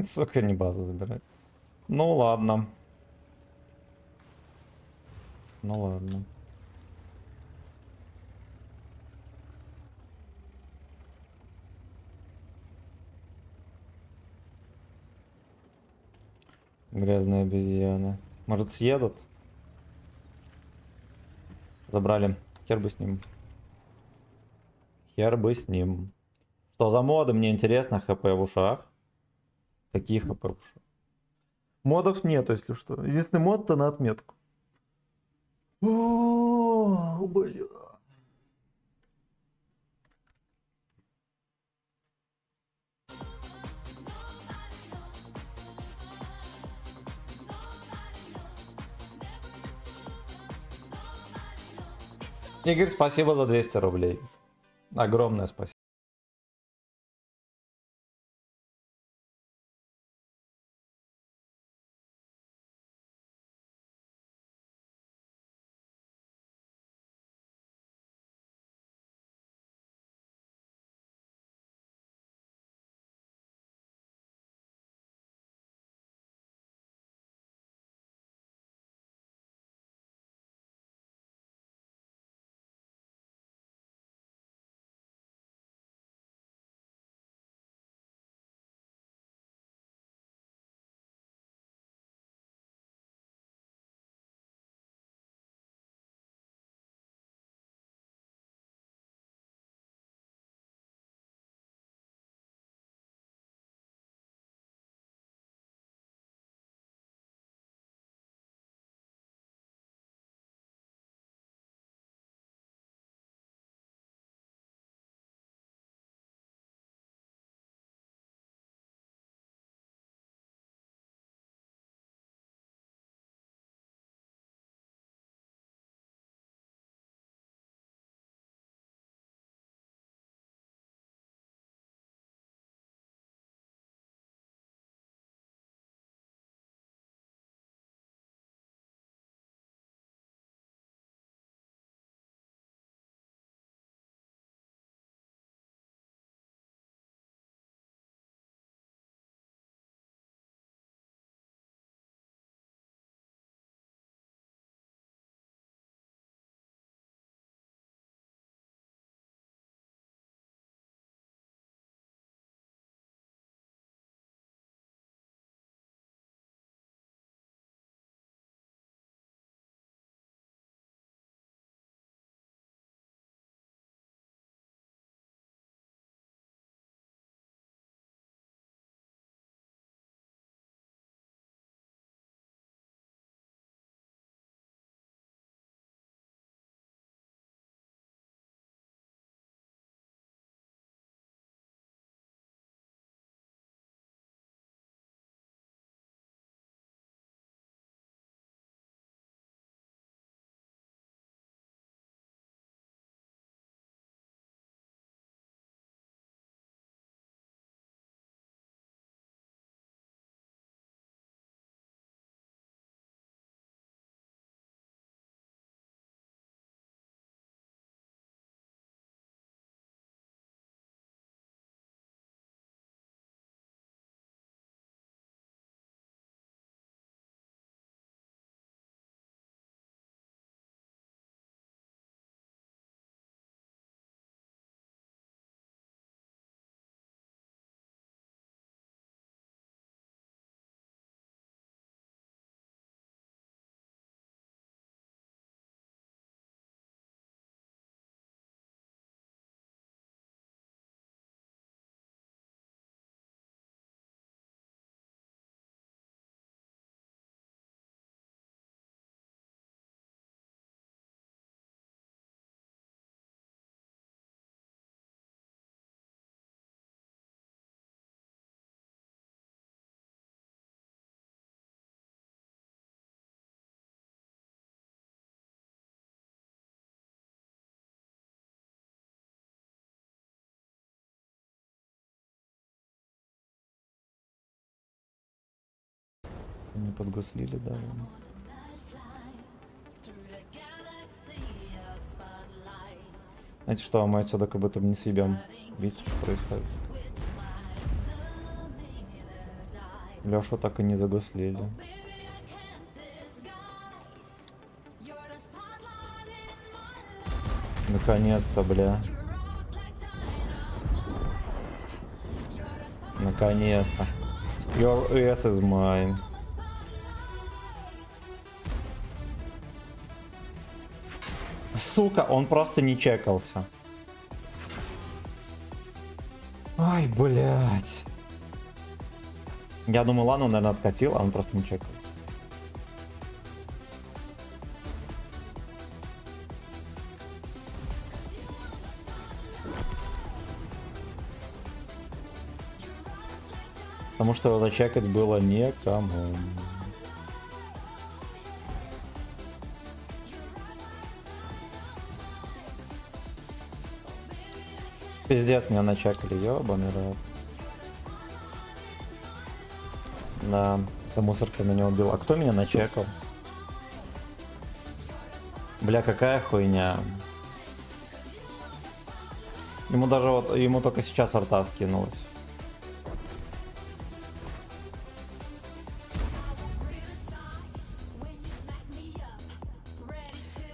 Сука, не базу забирать. Ну ладно. Ну ладно. Грязные обезьяны. Может, съедут? Забрали. Хер бы с ним. Хер бы с ним. Что за моды? Мне интересно. ХП в ушах. Какие ХП в ушах? Модов нет, если что. Единственный мод то на отметку. О, бля. Игорь, спасибо за 200 рублей. Огромное спасибо. Не подгуслили даже. Знаете что, мы отсюда как будто бы не съебем. Видите, что происходит? Лешу так и не загуслили. Наконец-то, бля. Наконец-то. Your ass is mine. Сука, он просто не чекался. Ай, блядь. Я думаю, ладно, он, наверное, откатил, а он просто не чекал. Потому что его зачекать было некому. Пиздец, меня начекали, ёбаный рот. Да, эта мусорка меня убила. А кто меня начекал? Бля, какая хуйня. Ему даже вот, ему только сейчас арта скинулась.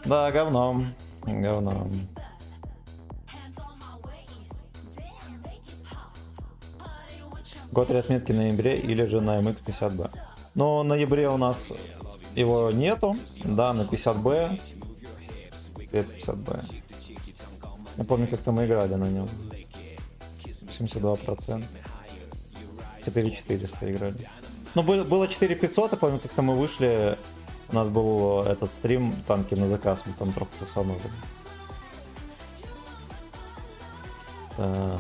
Да, говном. Говном. Год отметки на ноябре или же на MX50B. Но на ноябре у нас его нету. Да, на 50B. 50B. Я помню, как-то мы играли на нем. 72%. 4400 играли. Ну, было 4500, я помню, как-то мы вышли. У нас был этот стрим, танки на заказ, мы там трохи сосанули. Так.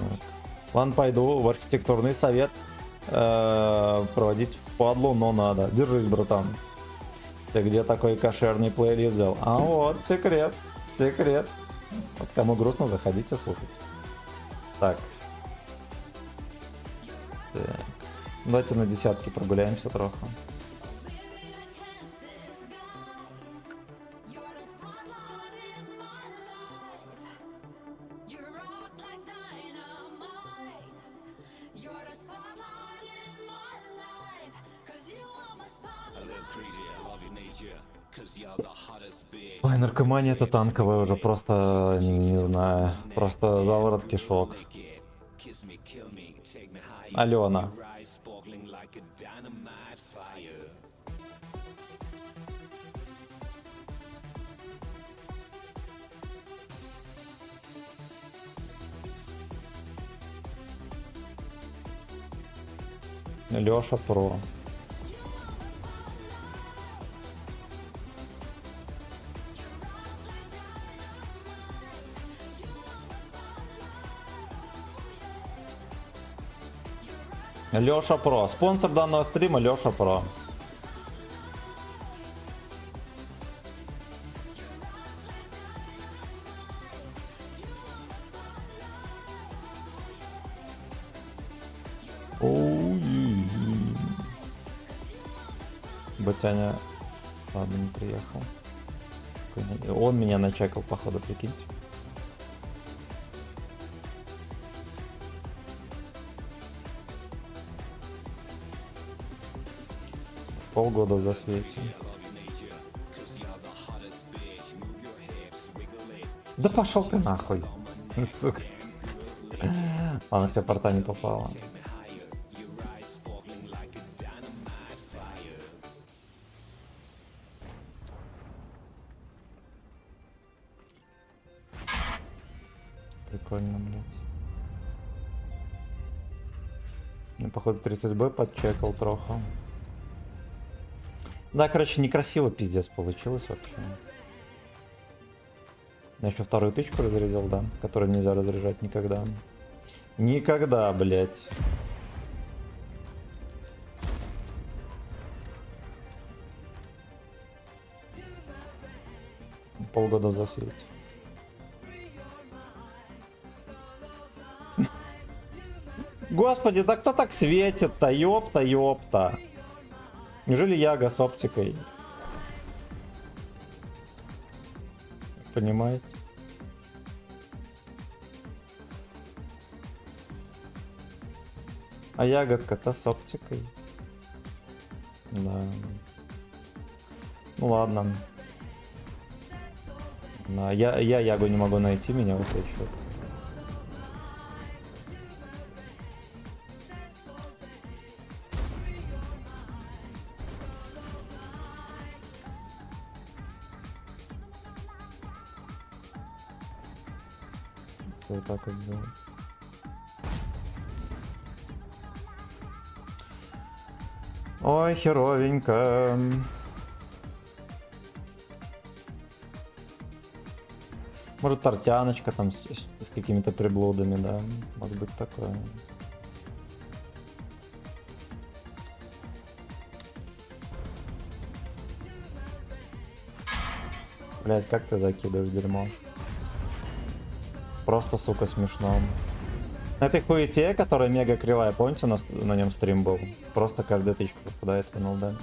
Ладно, пойду в архитектурный совет проводить впадлу, но надо. Держись, братан. Ты где такой кошерный плейлист взял? А вот, секрет, секрет. Вот кому грустно, заходите слушать. Так. Так. Давайте на десятки прогуляемся трохи. Ой, наркомания это танковая уже, просто, не знаю, просто заворот кишок. Алена. Леша Про. Леша Про. Спонсор данного стрима Леша Про. Батяня, ладно, не приехал. Он меня начекал, походу, прикиньте. Полгода в засвете. Да пошел ты нахуй, сука. Ладно, вся порта не попала. Прикольно, блядь. Ну, походу 30Б подчекал троху. Да, короче, некрасиво пиздец получилось вообще. Я еще вторую тычку разрядил, да, которую нельзя разряжать никогда. Никогда, блядь. Полгода в засвете. Господи, да кто так светит-то? Ёпта, ёпта. Неужели Яга с оптикой? Понимаете? А ягодка-то с оптикой. Да. Ну ладно. Да, я Ягу не могу найти, меня высвечивает. Вот так вот сделать. Ой, херовенько. Может, тортяночка там с какими-то приблудами, да? Может быть такое. Блять, как ты закидываешь дерьмо? Просто, сука, смешно. На этой хуете, которая мега кривая, помните, у нас на нем стрим был? Просто каждая тычка попадает в НЛД.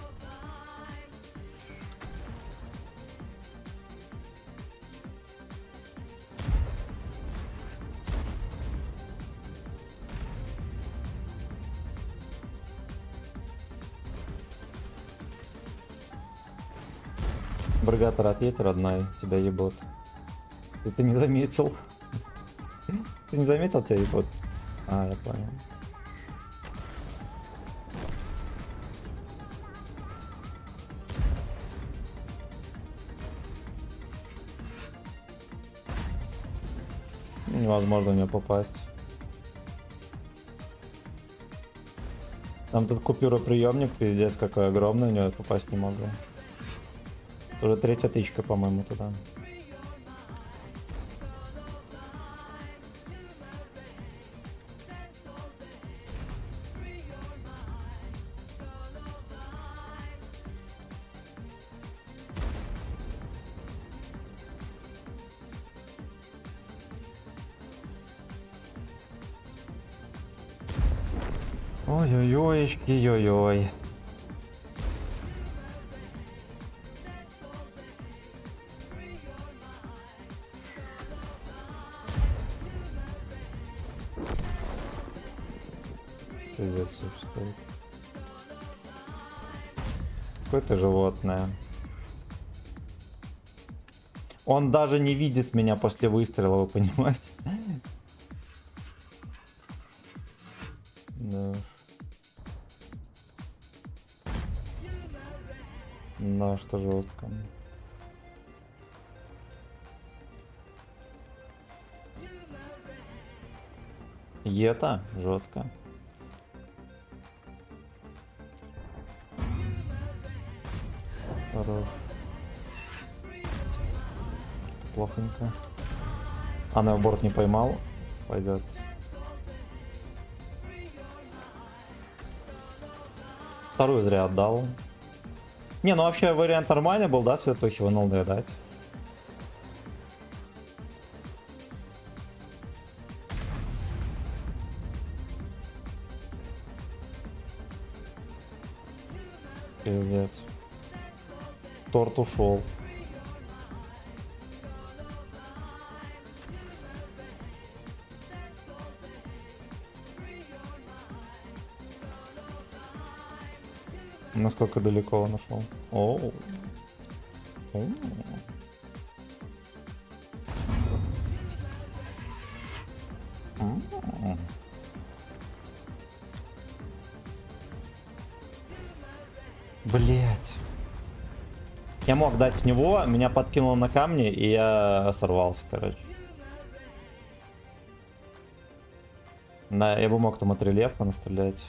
Бригатор, ответь, родной, тебя ебут. Ты не заметил? Ты не заметил, тебя ебут? А, я понял. Невозможно в нее попасть. Там тут купюроприемник, пиздец какой огромный, в него попасть не могу. Уже третья тычка, по-моему, туда. Ой-ой-ойшки, ой-ой. Пиздец, стоит. Какое-то животное. Он даже не видит меня после выстрела, вы понимаете? Да. Да, что жестко. Ета жестко. Хорош. Плохонько. А на борт не поймал. Пойдет. Вторую зря отдал. Не, ну вообще вариант нормальный был, да, Светухи в НЛД дать. Пиздец. Торт ушел. Насколько далеко он ушел? Оу. Оу. Блять. Я мог дать в него, меня подкинуло на камни, и я сорвался, короче. Да, я бы мог там от рельефа настрелять.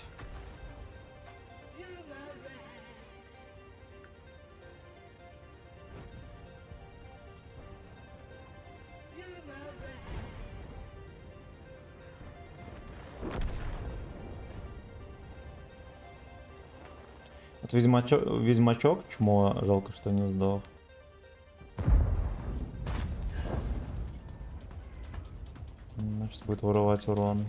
Вот ведьмачок, чмо, жалко, что не сдох. Сейчас будет воровать урон.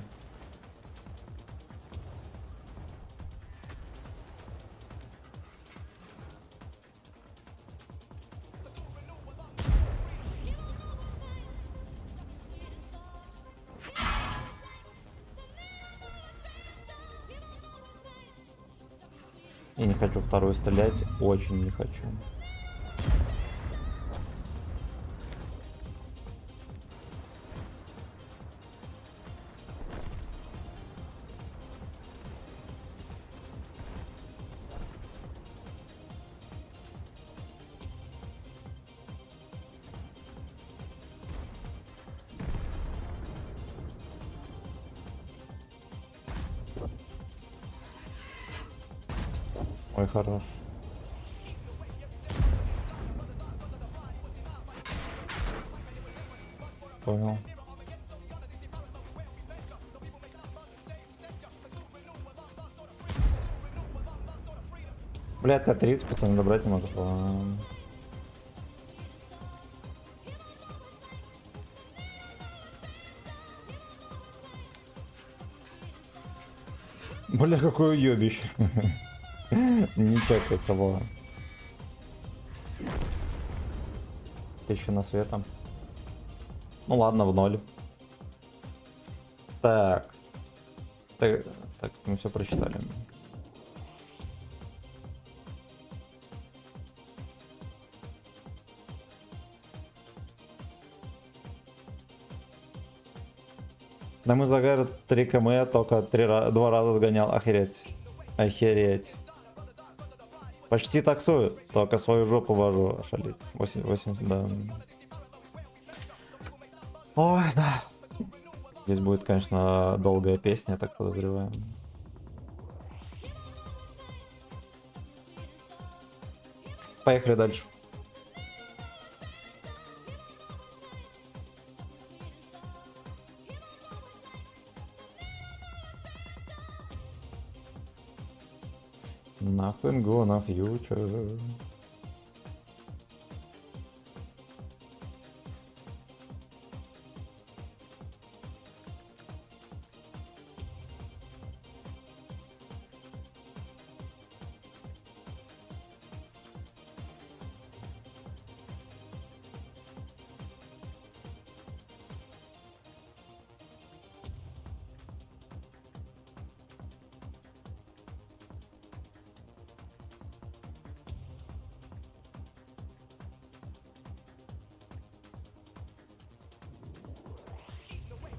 И не хочу вторую стрелять, очень не хочу. Ой, хорош. Понял. Бля, Т-30, пацаны, добрать не могу. Ладно. Бля, какое уебище. Не чекается, было. 1000 на светом. Ну ладно, в ноль. Так. Так, мы все прочитали. Да мы за Гэр 3 км только 2 раза сгонял. Охереть. Охереть. Почти таксую, только свою жопу вожу. Шалить. 80, да. Ой, да. Здесь будет, конечно, долгая песня, я так подозреваю. Поехали дальше. Nothing gonna future.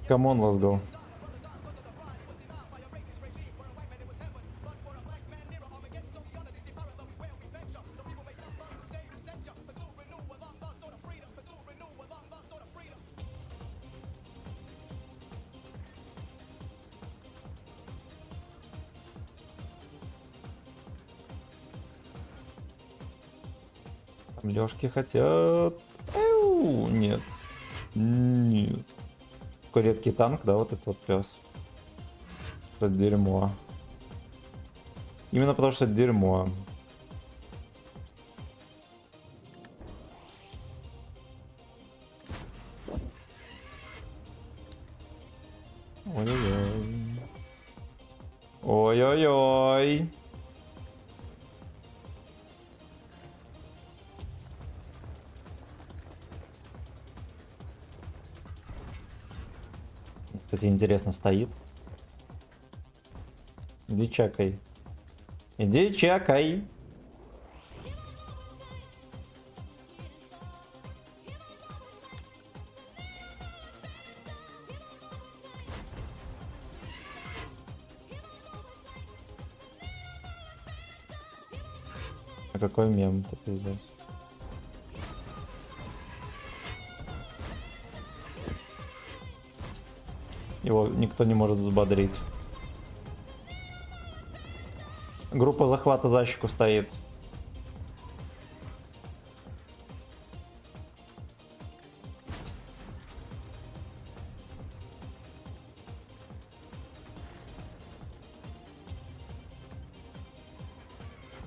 Come on, let's go. Лёшки хотят. Эу, нет. Нет. Такой редкий танк, да, вот этот вот пес. Это дерьмо. Именно потому что это дерьмо. Ой-ой-ой. Ой-ой-ой. Кстати, интересно, стоит. Иди чекай. Иди чекай. А какой мем-то пиздец? Его никто не может взбодрить. Группа захвата за щеку стоит.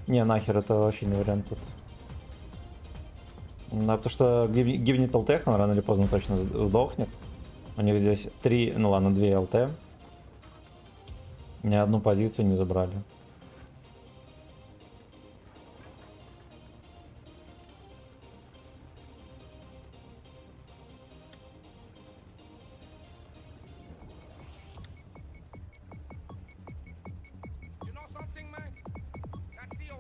Не, нахер, это вообще не вариант тут. Да, потому что гибнет ЛТ, он рано или поздно точно сдохнет. У них здесь 3, ну ладно, 2 ЛТ. Ни одну позицию не забрали. You know something, man? That the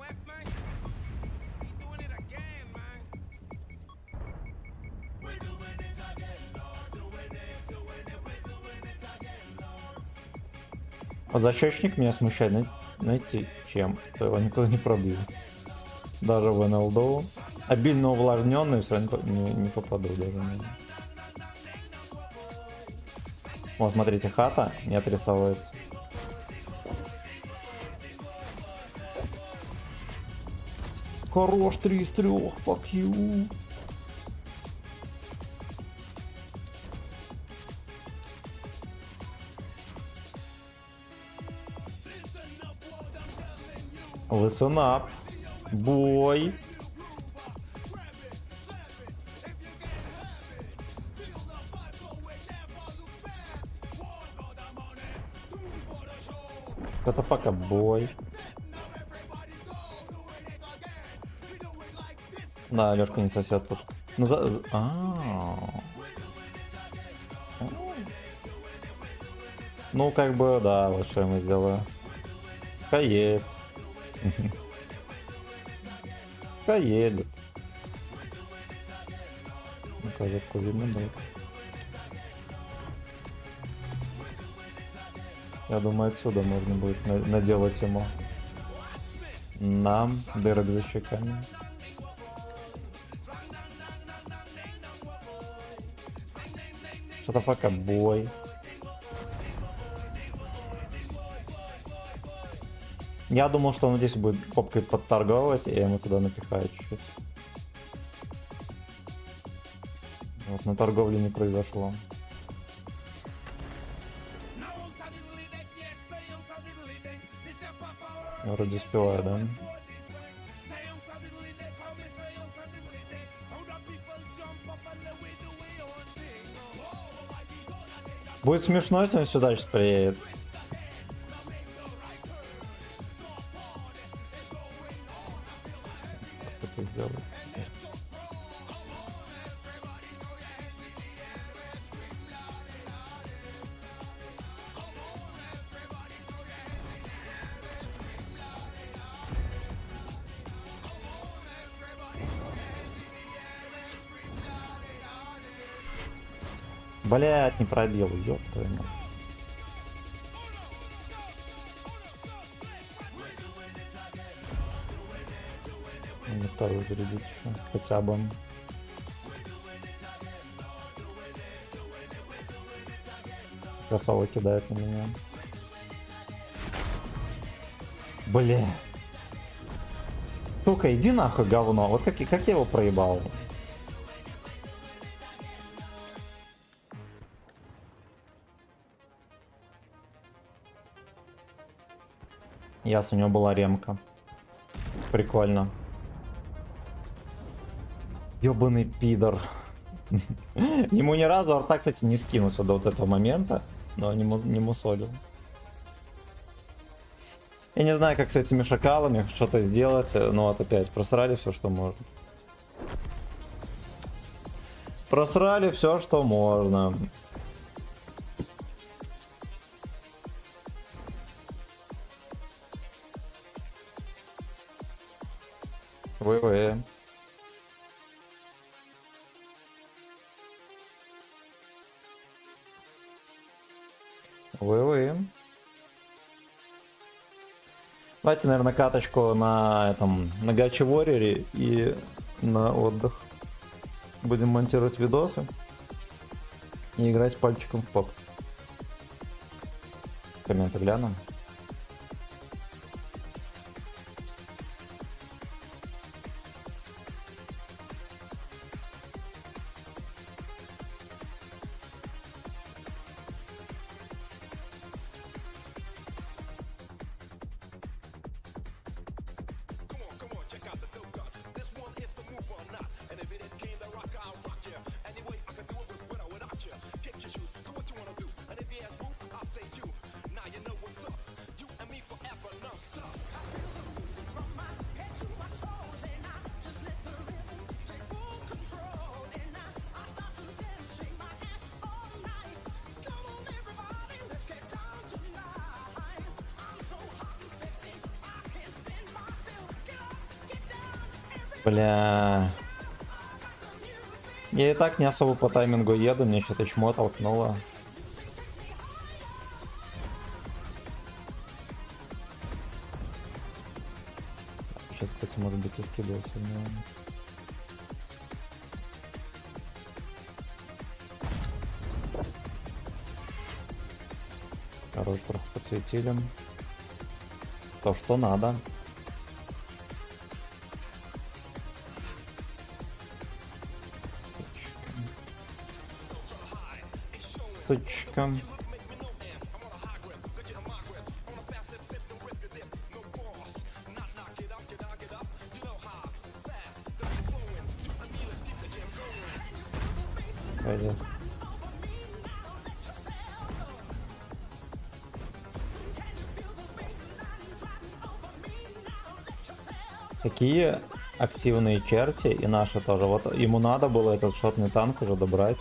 Вот защечник меня смущает, знаете, чем? Что его никуда не пробью. Даже в НЛД. Обильно увлажненный, все равно не попаду даже. Вот, смотрите, хата не отрисовывается. Хорош, 3 из 3, fuck you. Listen up, boy. Это пока бой. Да, Лёшка не сосет тут. Ну, ну, как бы, да, вот что я ему сделаю. Поедет. Поедет. Ну, козетку видно будет. Я думаю, отсюда можно будет наделать ему. Нам дырок за щеками. Что-то фака бой. Я думал, что он здесь будет попкой подторговывать, и я ему туда напихаю чуть-чуть. Вот, на торговле не произошло. Вроде успеваю, да? Будет смешно, если он сюда сейчас приедет. Что это сделать? Блять, не пробил, ёб твою мать. Надо вторую зарядить еще, хотя бы. Красава кидает на меня. Бля. Сука, иди нахуй, говно. Вот как я его проебал. Ясно, у него была ремка. Прикольно. Ёбаный пидор. Ему ни разу арта, кстати, не скинулся до вот этого момента, но не мусолил. Я не знаю, как с этими шакалами что-то сделать, но вот опять просрали все, что можно. Просрали все, что можно. ВВ. ВВ. Давайте, наверное, каточку на этом, на Гачи Warrior и на отдых. Будем монтировать видосы и играть пальчиком в поп. Комменты глянем. Бля. Я и так не особо по таймингу еду, мне что-то чмо толкнуло. сейчас, кстати, может быть, и скидывал сильнее. Хорош, трохи подсветили. То, что надо. Сучка. Пойдет. Такие активные черти, и наши тоже. Вот ему надо было этот шотный танк уже добрать.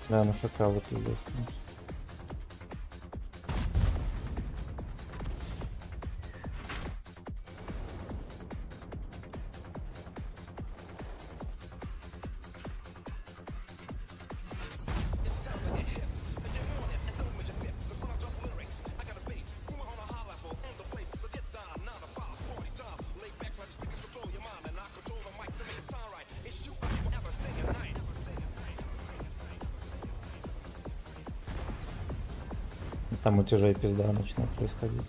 Да, на ШК вот здесь. Там утяжей пизда начинает происходить.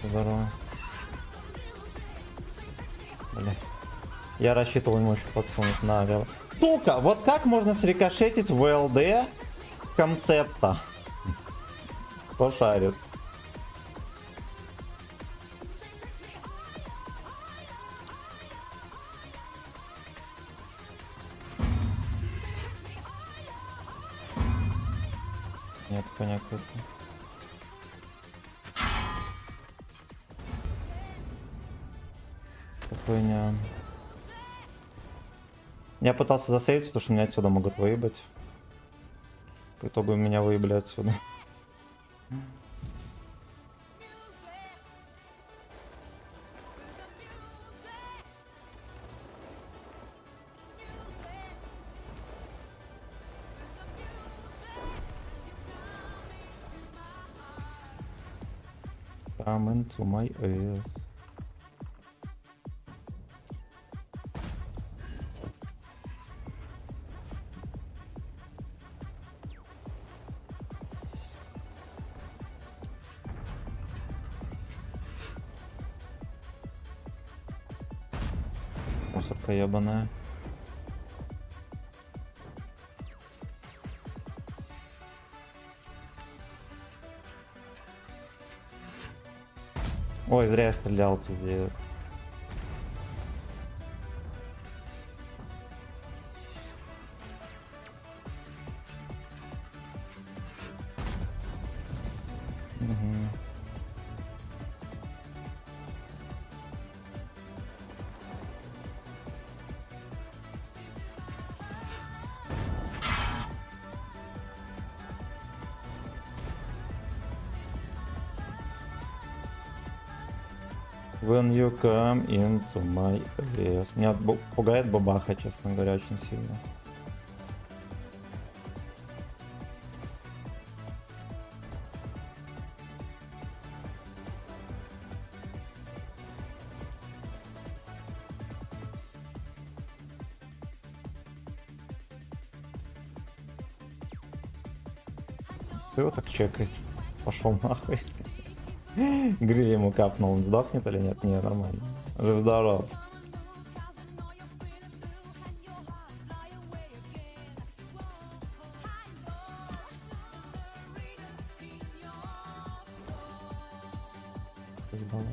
Здорово. Бля. Я рассчитывал ему еще подсунуть на авиа. Сука, вот как можно срикошетить в ЛД концепта? Кто шарит? Нет, коня какой-то. Хуйня. Я пытался засейвиться, потому что меня отсюда могут выебать. По итогу меня выебали отсюда. Come into my ears. Мусорка ебаная. Ой, зря я стрелял, пиздец. When you come into my ears. Меня пугает бабаха, честно говоря, очень сильно. Кто его так чекает? Пошел нахуй. Гриль ему капнул, он сдохнет или нет? Не, нормально. Жив-здоров. было.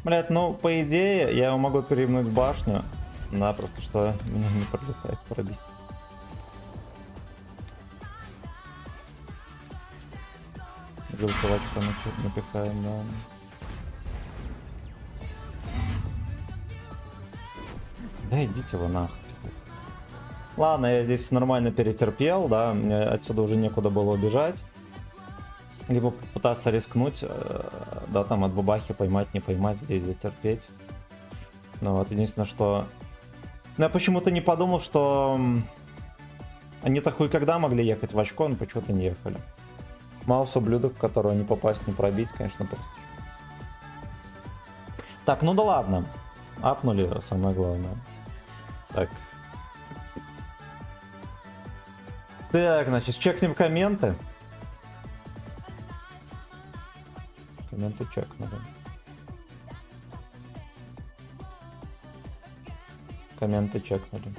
Блять, ну, по идее, я его могу перевернуть в башню. Напросто, что меня не пролетает пробить. Голосовать напихаем, да. Да идите вы нахуй. Ладно, я здесь нормально перетерпел, да, мне отсюда уже некуда было убежать. Либо попытаться рискнуть, да, там от бабахи поймать, не поймать, здесь затерпеть. Ну вот, единственное, что... Ну, я почему-то не подумал, что... Они-то хуй когда могли ехать в очко, но почему-то не ехали. Маус ублюдок, которого не попасть, не пробить, конечно, просто. Так, ну да ладно. Апнули, самое главное. Так. Так, значит, чекнем комменты. Комменты чекнули. Комменты чекнули.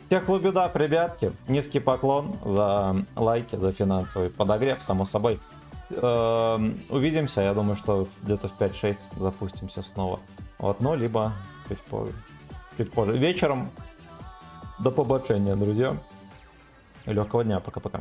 Всех лубидап, ребятки. Низкий поклон за лайки, за финансовый подогрев, само собой. Увидимся, я думаю, что где-то в 5-6 запустимся снова. Вот, ну, либо чуть позже. Вечером. До побачення, друзья. Легкого дня, пока-пока.